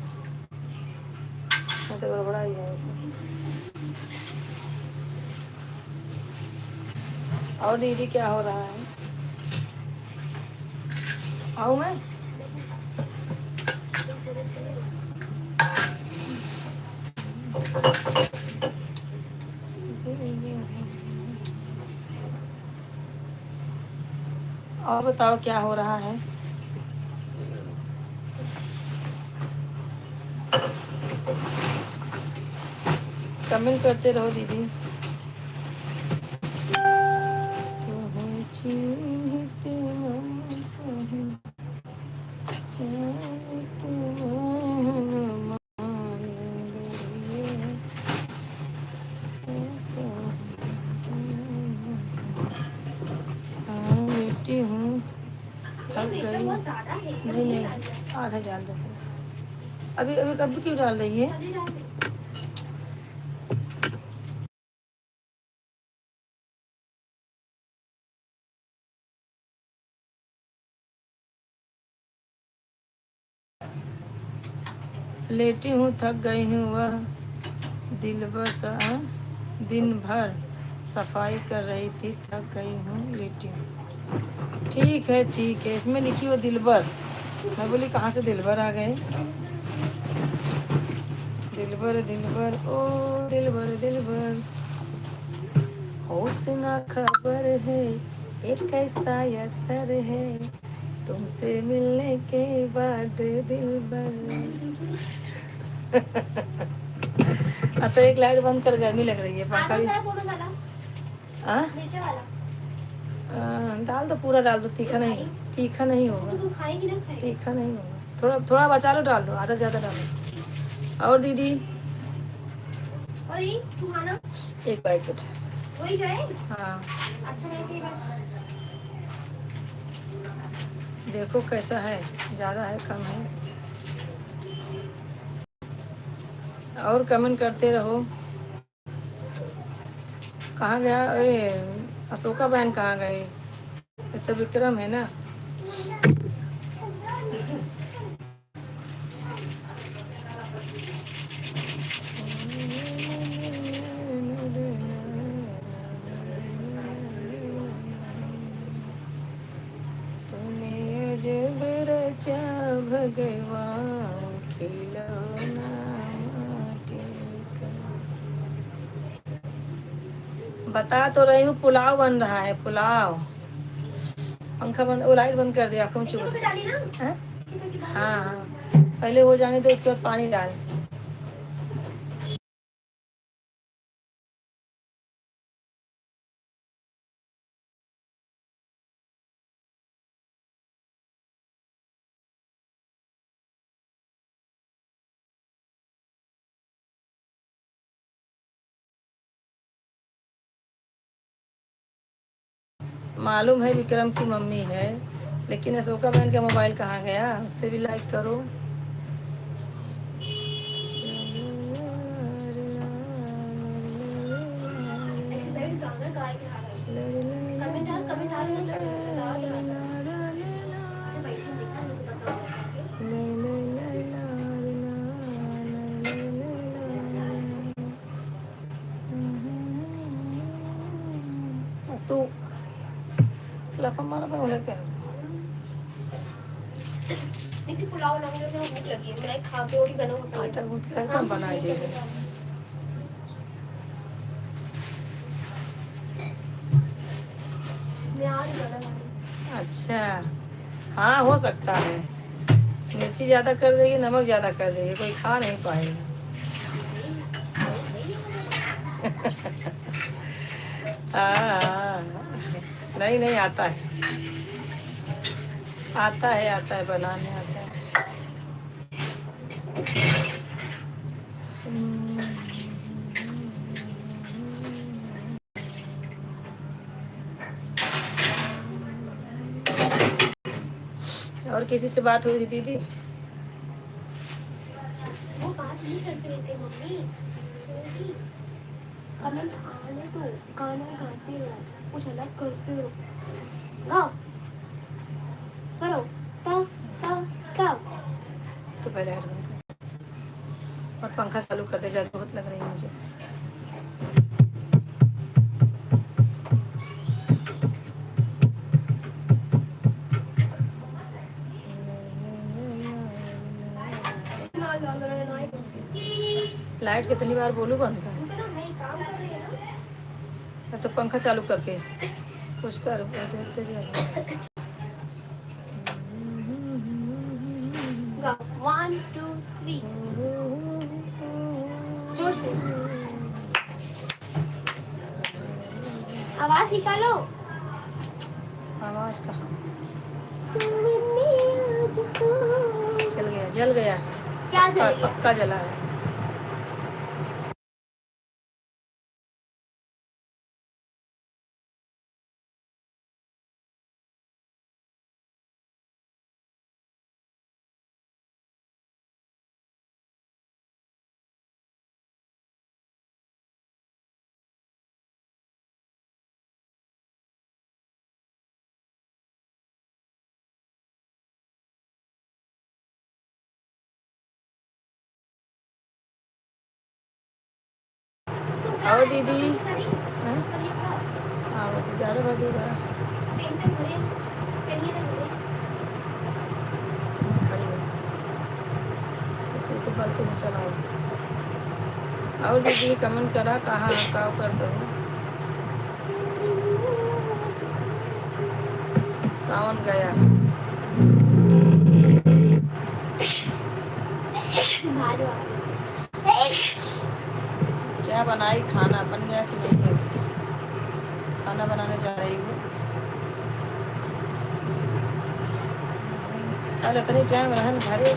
नहीं तो गड़बड़ा ही जाएगा। और दीदी क्या हो रहा है? आऊँ मैं? और बताओ क्या हो रहा है? कमेंट करते रहो दीदी। बेटी हूँ, थक मिर्चा गई। बहुत ज्यादा है। नहीं नहीं, आधा डाल दो। अभी अभी कब क्यों डाल रही है? अभी डाल दे। लेटी हूँ थक गई हूँ, वह दिल बस दिन भर सफाई कर रही थी, थक गई हूँ लेटी हूँ। ठीक है, इसमें लिखी हो दिलबर। मैं बोली कहाँ से दिलबर आ गए। दिलबर दिलबर ओ दिलबर दिलबर, होश ना खबर है एक ऐसा असर है, तुमसे मिलने के बाद दिलबर। अच्छा एक लाइट बंद कर, गर्मी लग रही है पंखा आधा भी। सारा फोटो डाला, हाँ मिर्चा वाला। डाल दो, पूरा डाल दो, तीखा नहीं, तीखा नहीं तो होगा, तू खाएगी ना खाएगी। तीखा नहीं होगा, थोड़ा थोड़ा बचा लो, डाल दो, आधा ज़्यादा डालो। और दीदी और ये सुहाना एक पैकेट। वही जाए। हाँ अच्छा नहीं चाहिए बस। देखो कैसा है, ज़्यादा है कम है। और कमेंट करते रहो। कहाँ गया ये अशोका बहन, कहाँ गए? ये तो विक्रम है ना। तूने जब रचा भगवान खिलौना माटी का। बता तो रही हूँ पुलाव बन रहा है, पुलाव। पंखा बंद, वो लाइट बंद कर दे, आंखों में चुभ इतने रही पे डाली ना। है। इतने पे डाली। हाँ हाँ, पहले हो जाने दो, उसके बाद पानी डाल। मालूम है विक्रम की मम्मी है, लेकिन अशोका बहन का मोबाइल कहाँ गया? उससे भी लाइक करो। ऐसे बैठ गाना गाए के आ रहा है। कमेंट डाल ना गाओ जरा ऐसे बैठे देखा नहीं तो बताओ तू लफा मारा पर उलट पे इसी पुलाव लगे तो भूख लगी है। मैं खा के रोटी बनाऊं आटा गूंथ कर कम बना दे। मैं आज बना रही अच्छा, हाँ हो सकता है। मिर्ची ज़्यादा कर देगी, नमक ज़्यादा कर देगी, कोई खा नहीं पाएगा। हाँ, नहीं नहीं आता है, आता है बनाने आता है। और किसी से बात हुई थी दीदी? वो बात नहीं करते रहते मम्मी सुनती कमेंट आने तो गाना गाते रहो कुछ अलग करते रहो गाओ करो तब तब तब तो पहले हेड बंद कर और पंखा चालू कर दे, गर्मी बहुत लग रही है मुझे। लाइट कितनी बार बोलूं बंद कर? काम कर रही है ना तो पंखा चालू करके कुछ कर देते जा। गाओ 1 2 3 जोर से आवाज निकालो आवाज कहाँ? सुनने आज तू जल गया है, क्या जल गया पक्का जला है। और दीदी हाँ? वो तो ज़्यादा भर दूँगा। खड़ी है इसी से बल्कि से चलाओ। और दीदी कमेंट करा कहाँ काम करते हो? सावन गया क्या बनाई? खाना बन गया कि नहीं? खाना बनाने जा रही हूँ। कल इतनी टाइम रहन घरे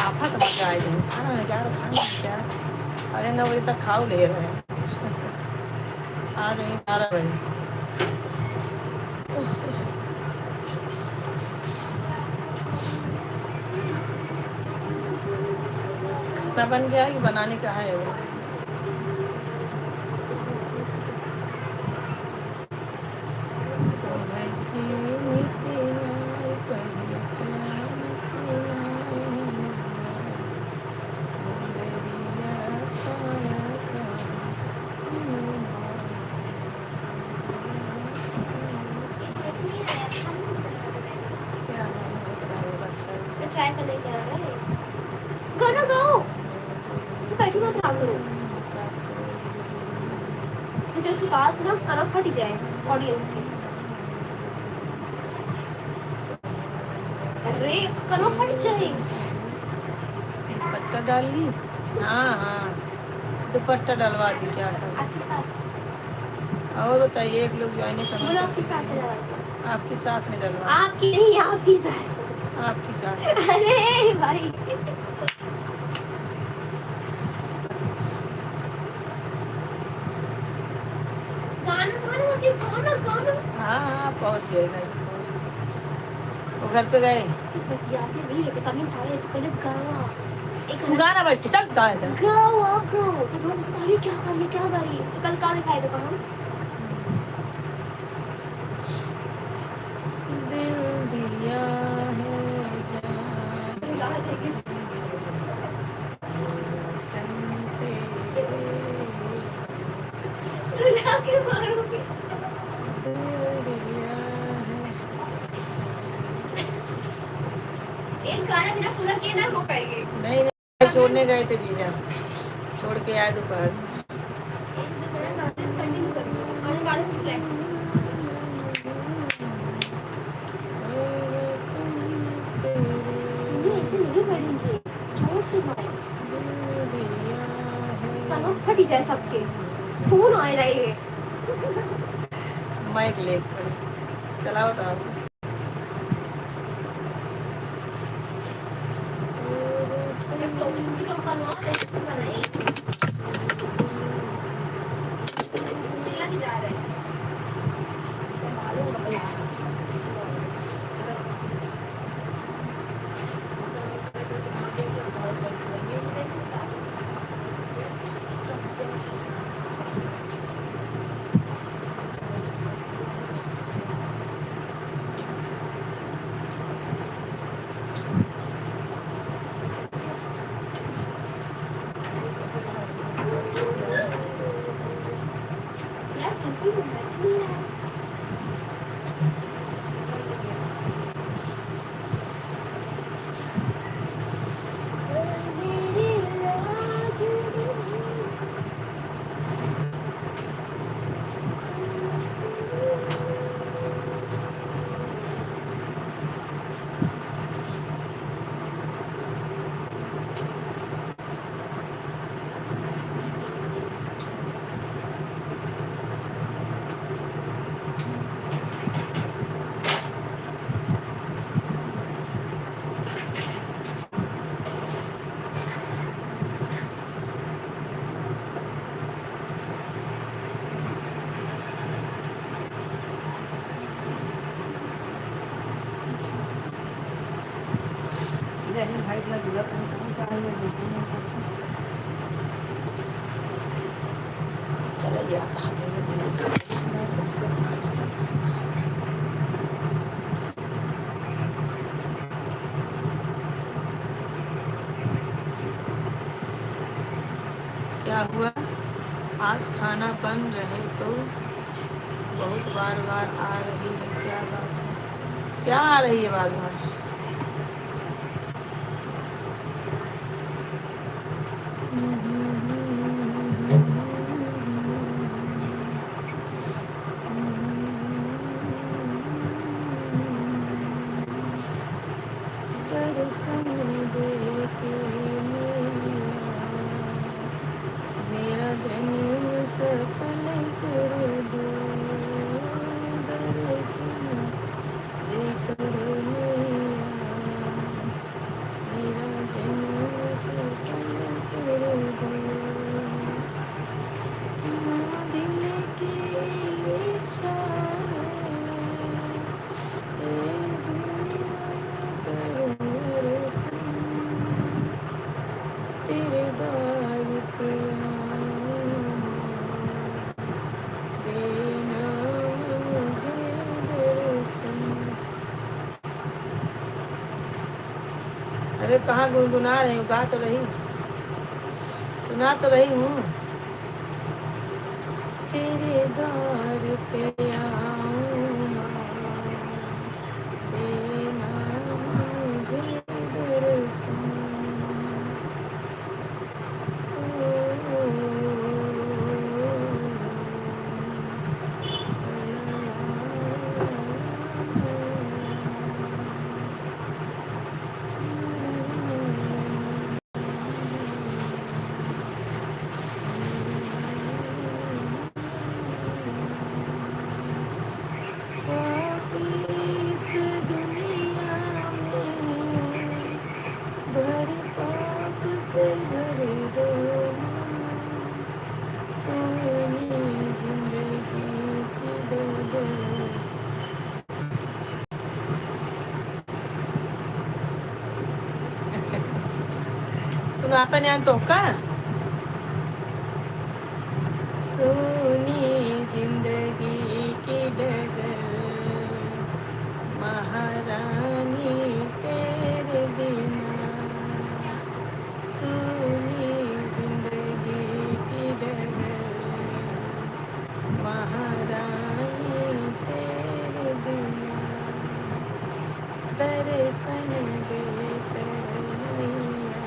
आफत मचा दी। खाना नहीं क्या 9:30 बजे तक खाओ ले रहे हैं। आज नहीं 12 बजे। खाना बन गया कि बनाने का है वो? ट्राई करने जा रहा है गाना गाओ तो बैठी मत रहा करो तो जैसे बात ना खाना फट जाए ऑडियंस की अरे खाना फट जाए दुपट्टा डाल ली? हाँ दुपट्टा डलवा दी। क्या कर आपकी सास और बताइए एक लोग ज्वाइन बोलो करना। आपकी सास ने डलवाई आपकी सास ने डलवा? आपकी नहीं आपकी सास आपकी सास। अरे भाई हाँ पहुंच गए, घर पे पहुंच गए। वो घर पे गए। जाके वही लेके कमेंट आए तो पहले गावा एक तू गाना बैठ के चल गा इधर। गाओ आप गाओ तो लोग सोचते अरे क्या कर रही है क्या कर रही है, तो कल का दिखाए तो हम दिल दिया है जान गा रहे थे तन तेरे रुला के मारोगे। दिल दिया है। एक गाना बिना पूरा किए ना रो पाएंगे। नहीं नहीं, छोड़ने गए थे जीजा, छोड़ के आए दोपहर। एक भी गाना गाते कंटिन्यू करेंगे आने वाले ट्रैक ये ऐसे नहीं पढ़ेंगे जोर से गाओ कानों फट जाए सबके फोन आ रहे हैं। माइक ले चलाओ तो आप। जब लोग छुट्टी लोग का नाम ऐसे बनाए चिल्ला के जा रहे हैं यार कितनी मेहनत है। चले गया धीरे धीरे। क्या हुआ आज खाना बन रहे तो बहुत बार बार आ रही है, क्या बात है? क्या आ रही है बार बार? दर्शन दे के मेरा जन्म सफल कर दो, दर्शन देकर मेरा जन्म सफल कर दो। दिल की इच्छा तेरे द्वार पे देना मुझे दर्शन। अरे कहाँ गुनगुना रही हूँ, गा तो रही, सुना तो रही हूँ। तेरे द्वार पे आऊँ देना मुझे दर्शन। इस दुनिया में भर पाप से भर दो सोनी जिंदगी की दरस सुनाता नहीं तो का सुनी जिंदगी की डगर महारानी तेरे बिना सुनी जिंदगी की डगर महारानी तेरे बिना दर्शन दे कर मैया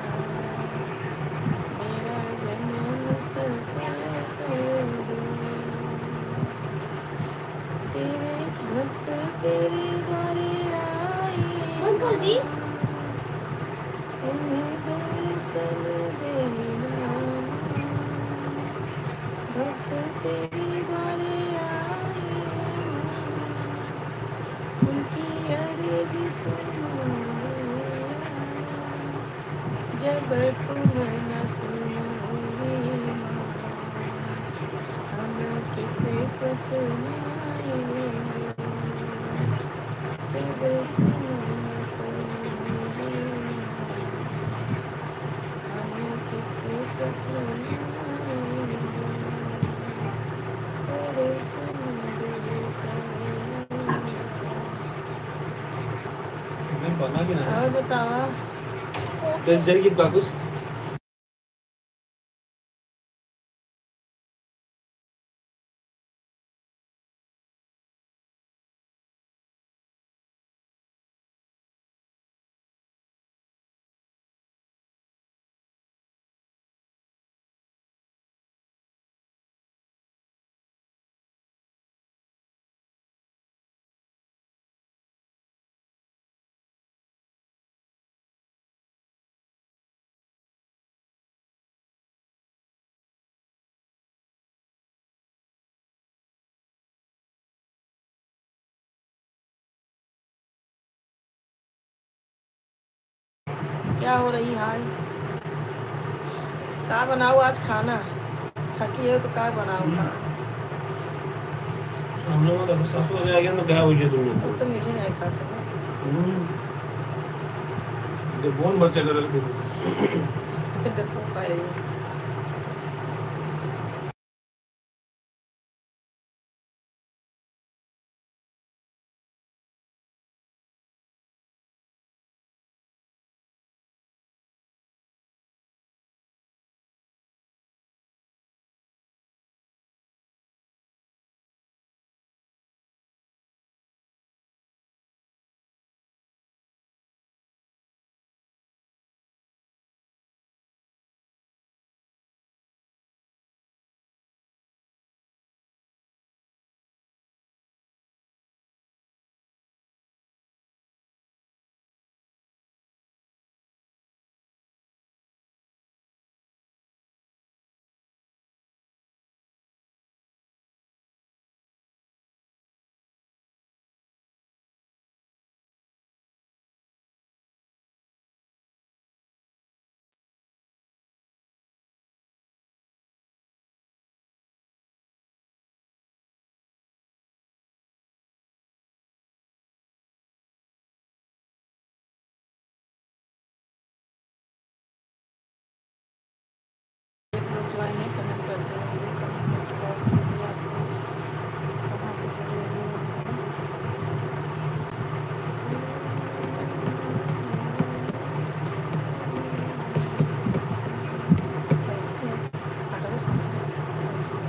मेरा जन्म सफल कर दो तेरे भक्त तेरे द्वारे बंद कर दी। आए तुम्हें दर्शन देना भक्त तेरे द्वारे आए उनकी अर्ज सुनो जब तुम न सुनोगे माँ हम किसे को सुनाएंगे जब तुम न सुनोगे हम किसे को सुनाएंगे तेरे सुन दे मैं बना के ना और बताओ तेरे जर की काकुस क्या हो रही हाय का बनाओ आज खाना थकी हो तो का बनाओ खाना हम लोग तो सासू आ गया तो क्या हो जाए तुम वो लोग तो मीठे नहीं खाते ये बोन बच्चे कर रहे थे डब्बू खा रही है लोग ज्वाइन नहीं कमेंट करते हैं ये कमेंट कीजिए आप लोग कहाँ से जुड़े हुए हैं बैठिए हटो सामने बैठिए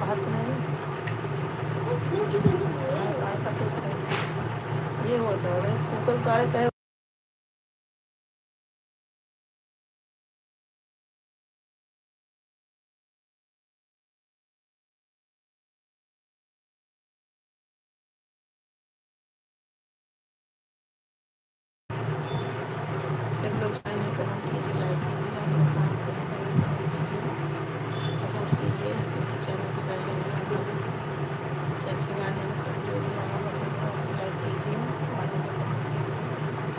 बात तो नहीं काय का तेज कर ये होता है भाई कुकर उतारे कहे एक लोग ज्वाइन नहीं कमेंट कीजिए लाइक कीजिए आप लोग कहाँ से हैं सब लोग कमेंट कीजिए सपोर्ट कीजिए यूट्यूब चैनल पर जाइए अच्छे अच्छे गाने हैं सब जो भी गाना पसंद है लाइक कीजिए गाने को कमेंट कीजिए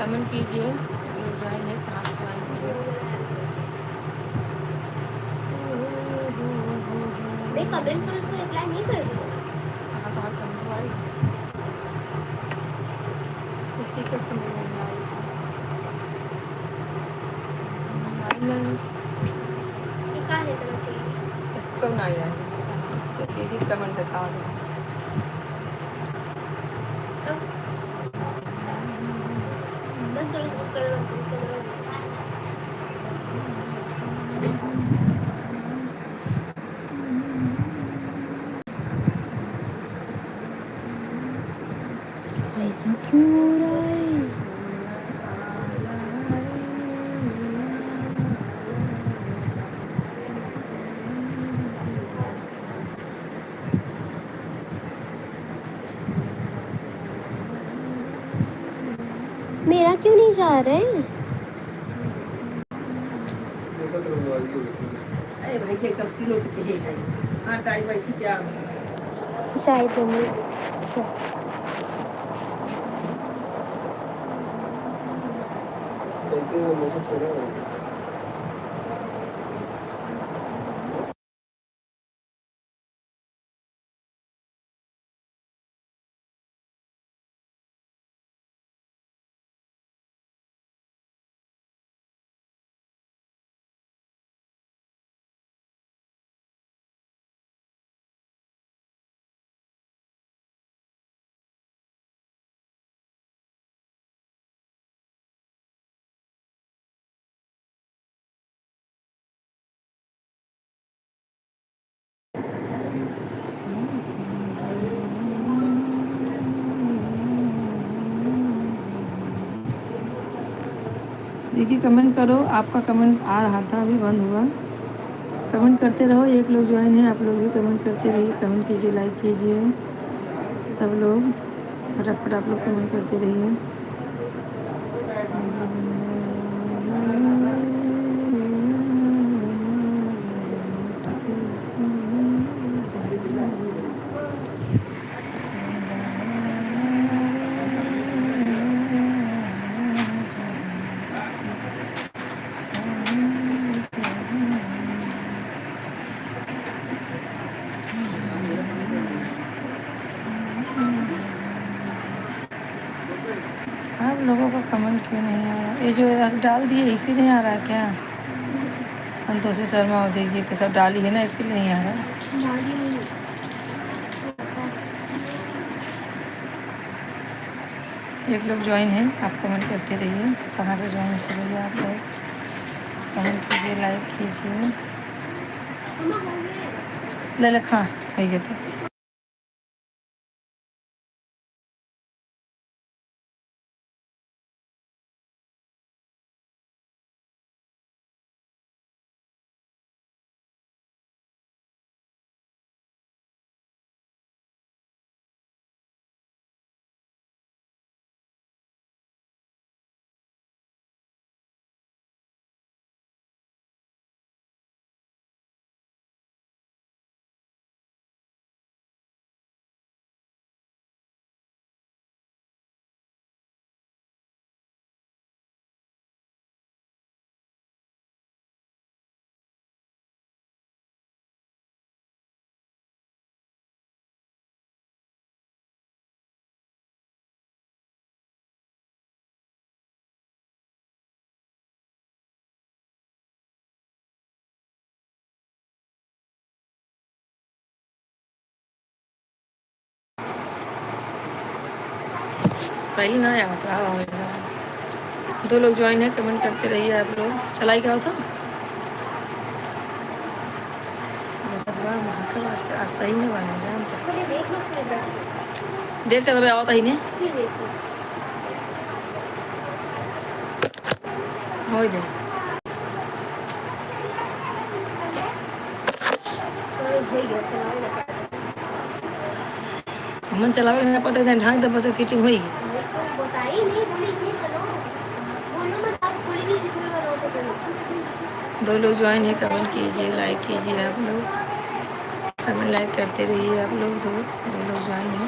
कमेंट कीजिए ज्वाइन है, कहाँ से ज्वाइन किए। मैं कमेंट पर उसको रिप्लाई नहीं कर रही हूँ। कहाँ कहाँ कमेंट आई, किसी का कमेंट नहीं आई है। नहीं, ये कहाँ है तेरा फेस? इसको नहीं है, सिर्फ दीदी कमेंट दिखा दो। अब बंद करो, इसको करो, बंद करो। ऐसा क्यों हो रहा है? मेरा क्यों नहीं जा रहा है? अरे भाई के कब सिलो के ये है। हाँ टाइम बैठी क्या? चाय पीनी। अच्छा कैसे वो मुझे छोड़ा दीदी कमेंट करो, आपका कमेंट आ रहा था अभी बंद हुआ। कमेंट करते रहो, एक लोग ज्वाइन है, आप लोग भी कमेंट करते रहिए, कमेंट कीजिए, लाइक कीजिए, सब लोग फटाफट आप लोग कमेंट करते रहिए। आप लोगों का कमेंट क्यों नहीं आ रहा? ये जो डाल दिए इसी नहीं आ रहा है क्या? संतोषी शर्मा और देखिए तो सब डाली है ना, इसके लिए नहीं आ रहा। डाली नहीं। एक लोग ज्वाइन हैं, आप कमेंट करते रहिए, कहाँ से ज्वाइन से रहिए आप लोग, कमेंट कीजिए, लाइक कीजिए। मम्मा हो गए। ले खा हो गया तो पहले ना आया था। दो लोग ज्वाइन है, कमेंट करते रहिए आप लोग। चलाई क्या होता जरा बड़ा महंगा आज के, आज सही में बने जानते पहले देख लो फिर बैठ। देर का दबे आवता ही नहीं फिर देखो। हो दे अरे भैया चलाओ ना। मन चलावे ना पता है ढंग दबा से सीटिंग होई। मैं तो बताई नहीं, बोली इतनी चलो। बोलो मत, आप बोलेगी जितने बार हो तो चलो। दो लोग ज्वाइन है, कमेंट कीजिए, लाइक कीजिए, आप लोग कमेंट लाइक करते रहिए आप लोग। दो दो लोग ज्वाइन है।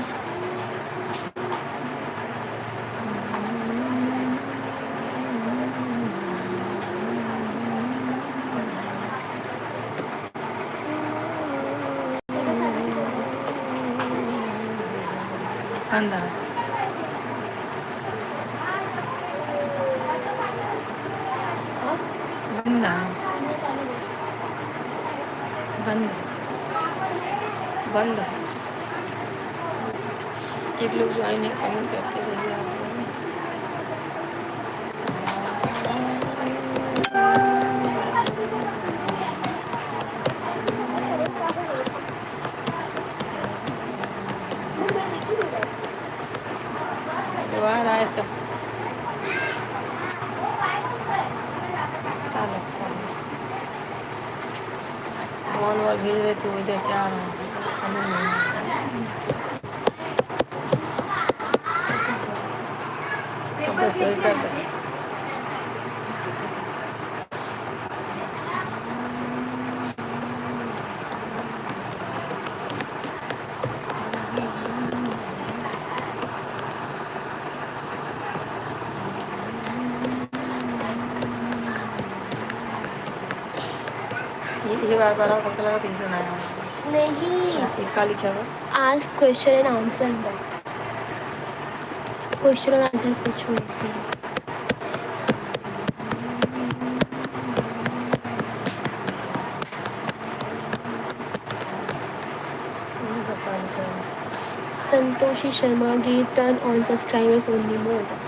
बंद है हाँ बंद है मैं चालू है बंद है बंद है एक लोग ज्वाइन है कमेंट करते रहिए आप लोग जो आ रहा है सब अच्छा लगता है बॉल वॉल भेज रहे थे वो इधर से आ रहा है कमेंट नहीं आ रहा। अब बस वही कर रहे हैं ये बार बार तक लगा तो इसे नया नहीं एक का लिखा हुआ आज क्वेश्चन एंड आंसर है क्वेश्चन और आंसर पूछो ऐसे ये सब का लिखा हुआ Santoshi Sharma get turn on subscribers only mode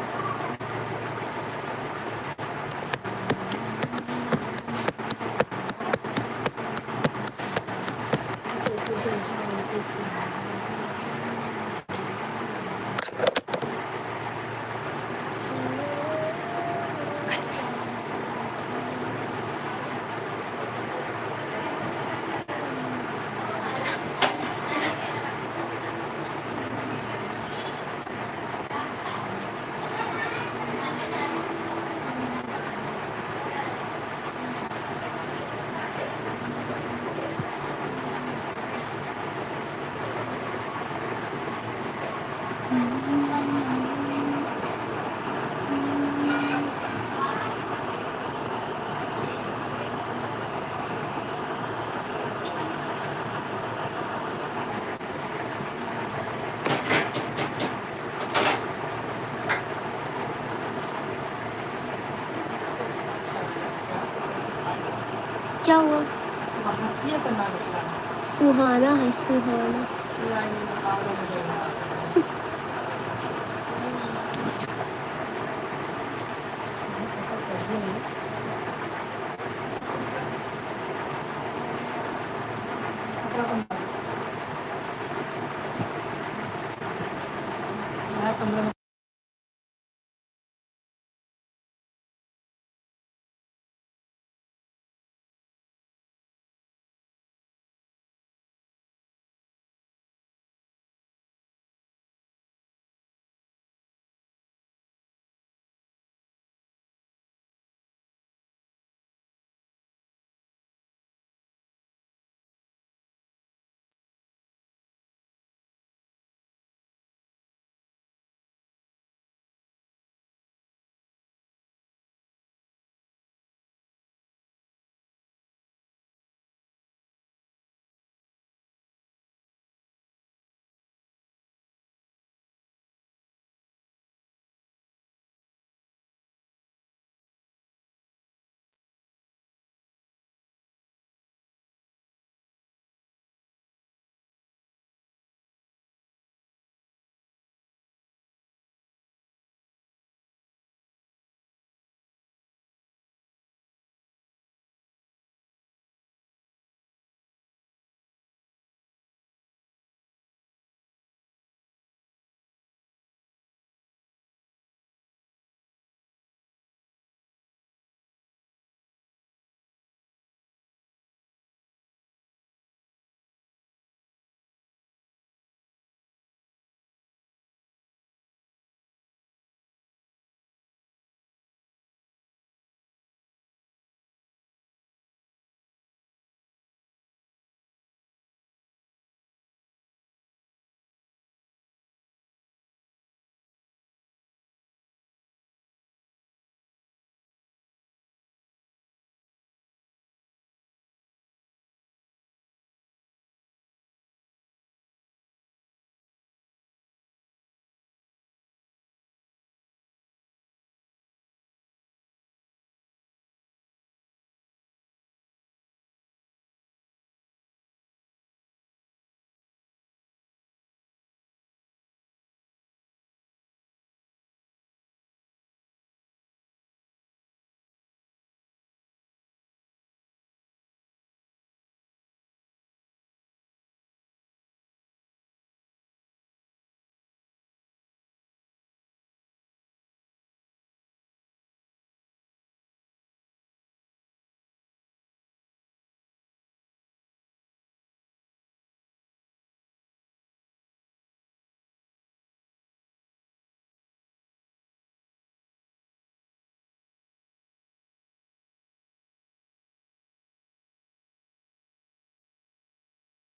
क्या हुआ सुहाना है सुहाना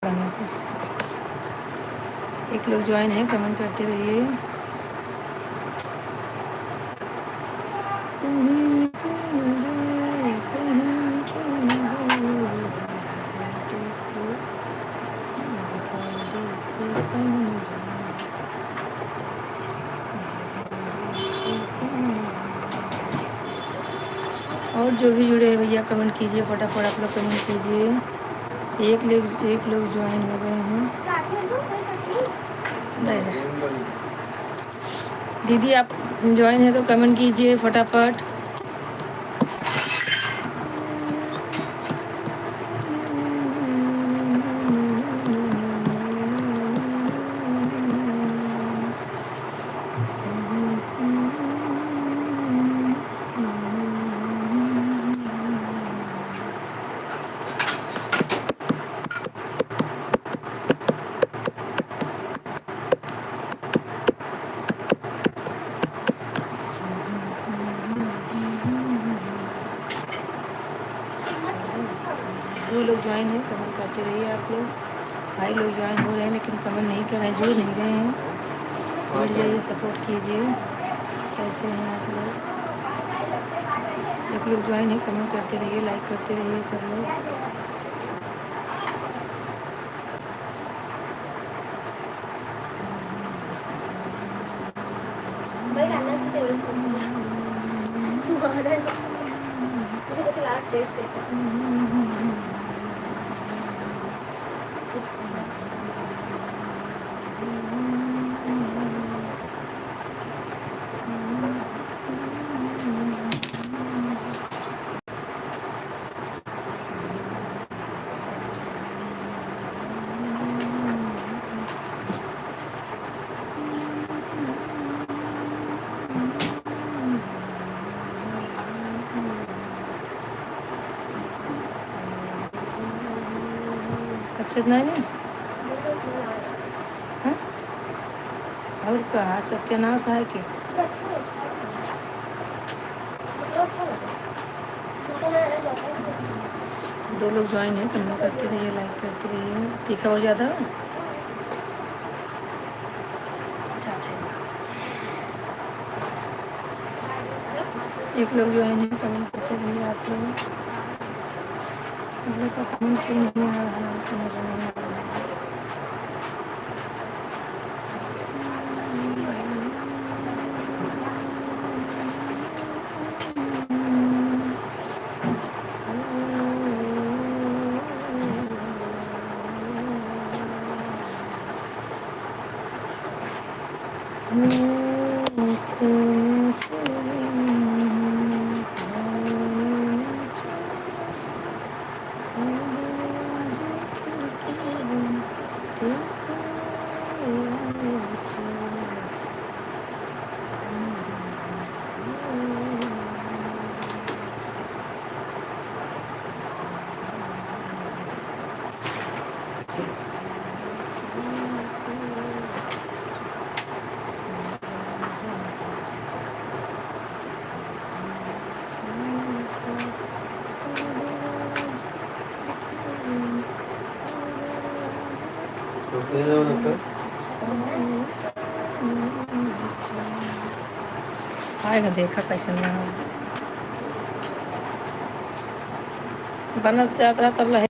गाने से। एक लोग ज्वाइन है, कमेंट करते रहिए। कहीं निकल न जाए, कहीं निकल न जाए, बाटे से बाटे से कहीं न जाए, से कहीं न जाए। और जो भी जुड़े हैं भैया कमेंट कीजिए, फटाफट आप लोग कमेंट कीजिए। एक लोग ज्वाइन हो गए हैं। दे दे। दीदी आप ज्वाइन है तो कमेंट कीजिए फटाफट। दो लोग ज्वाइन हैं, कमेंट करते रहिए आप लोग। भाई लोग ज्वाइन हो रहे हैं लेकिन कमेंट नहीं कर रहे हैं, जुड़ नहीं रहे हैं। जुड़ जाइए, सपोर्ट कीजिए। कैसे हैं आप लोग? एक लोग ज्वाइन है, कमेंट करते रहिए, लाइक करते रहिए सब लोग। भाई डालना चाहिए तेरे उसको सुहाना मुझे कैसे लास्ट टेस्ट देता कच्चत नहीं है? मुझे स्मेल आ रहा है हाँ? और कहा सत्यानाश है कि तो अच्छा लगता है मुझे अच्छा लगा मुझे ना अलग लगता है दो लोग ज्वाइन है, कमेंट करते रहिए, लाइक करते रहिए। तीखा हो जाता है जाते हैं। एक लोग ज्वाइन है, कमेंट करते रहिए आप लोग। आप लोग का कमेंट क्यों नहीं आ रहा है, समझ में नहीं आ रहा है। तुम से तो सही है लगता है। आएगा, देखा कैसे बना बनत जात रहा तब लहे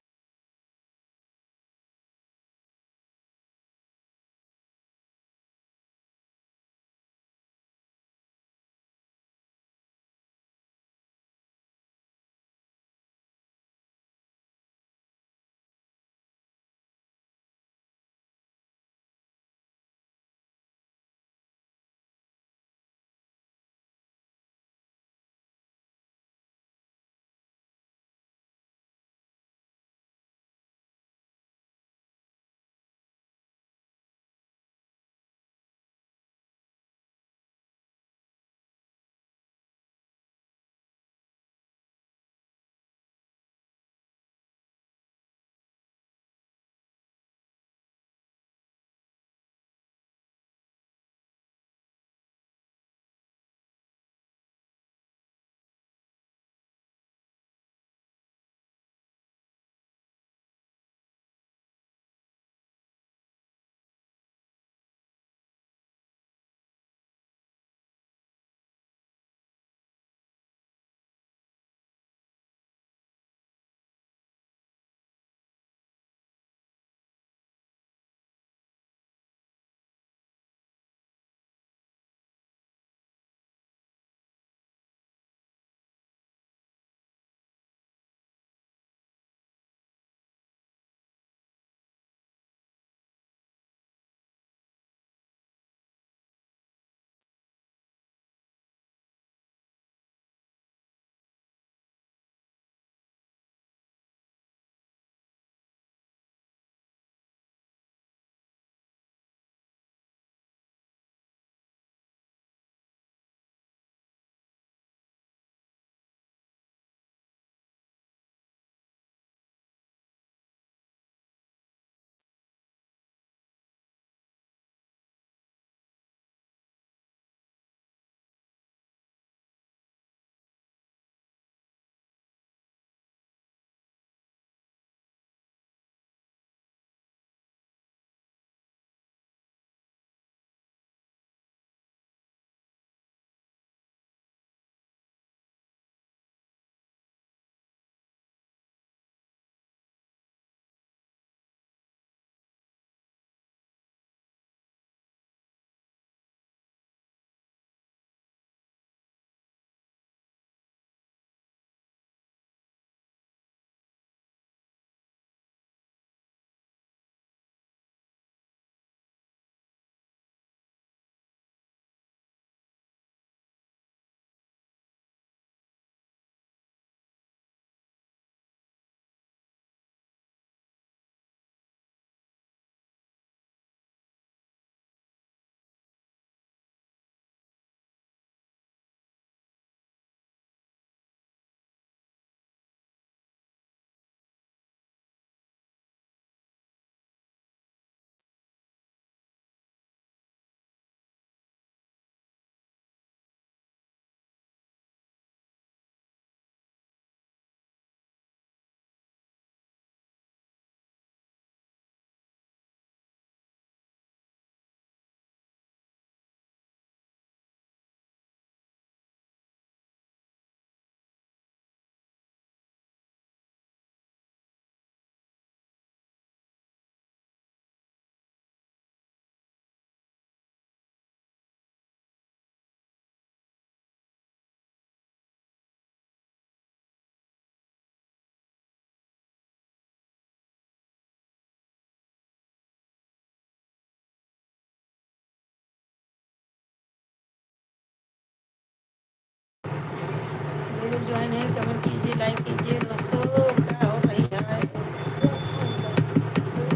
ज्वाइन है कमेंट कीजिए, लाइक कीजिए दोस्तों। क्या हो रही है? वो अच्छा होता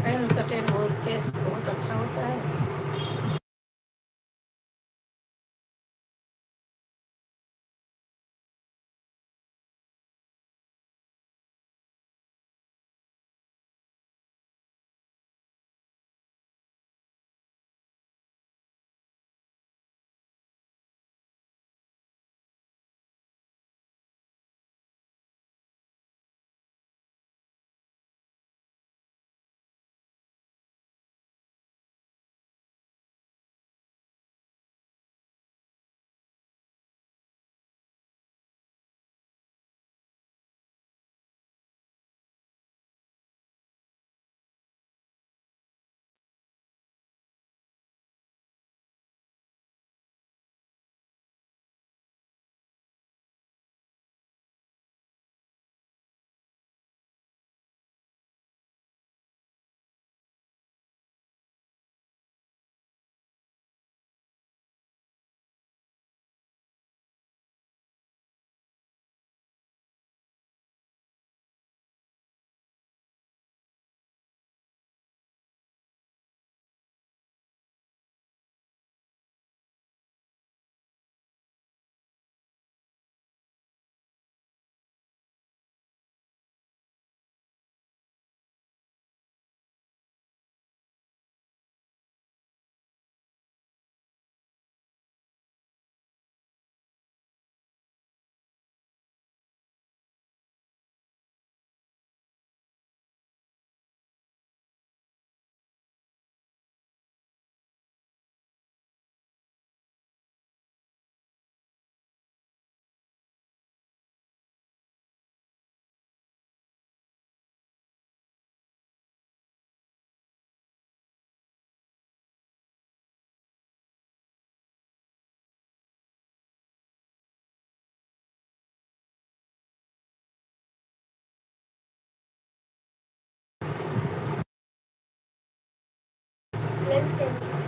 है। एंड का टेस्ट बहुत अच्छा होता है। Let's take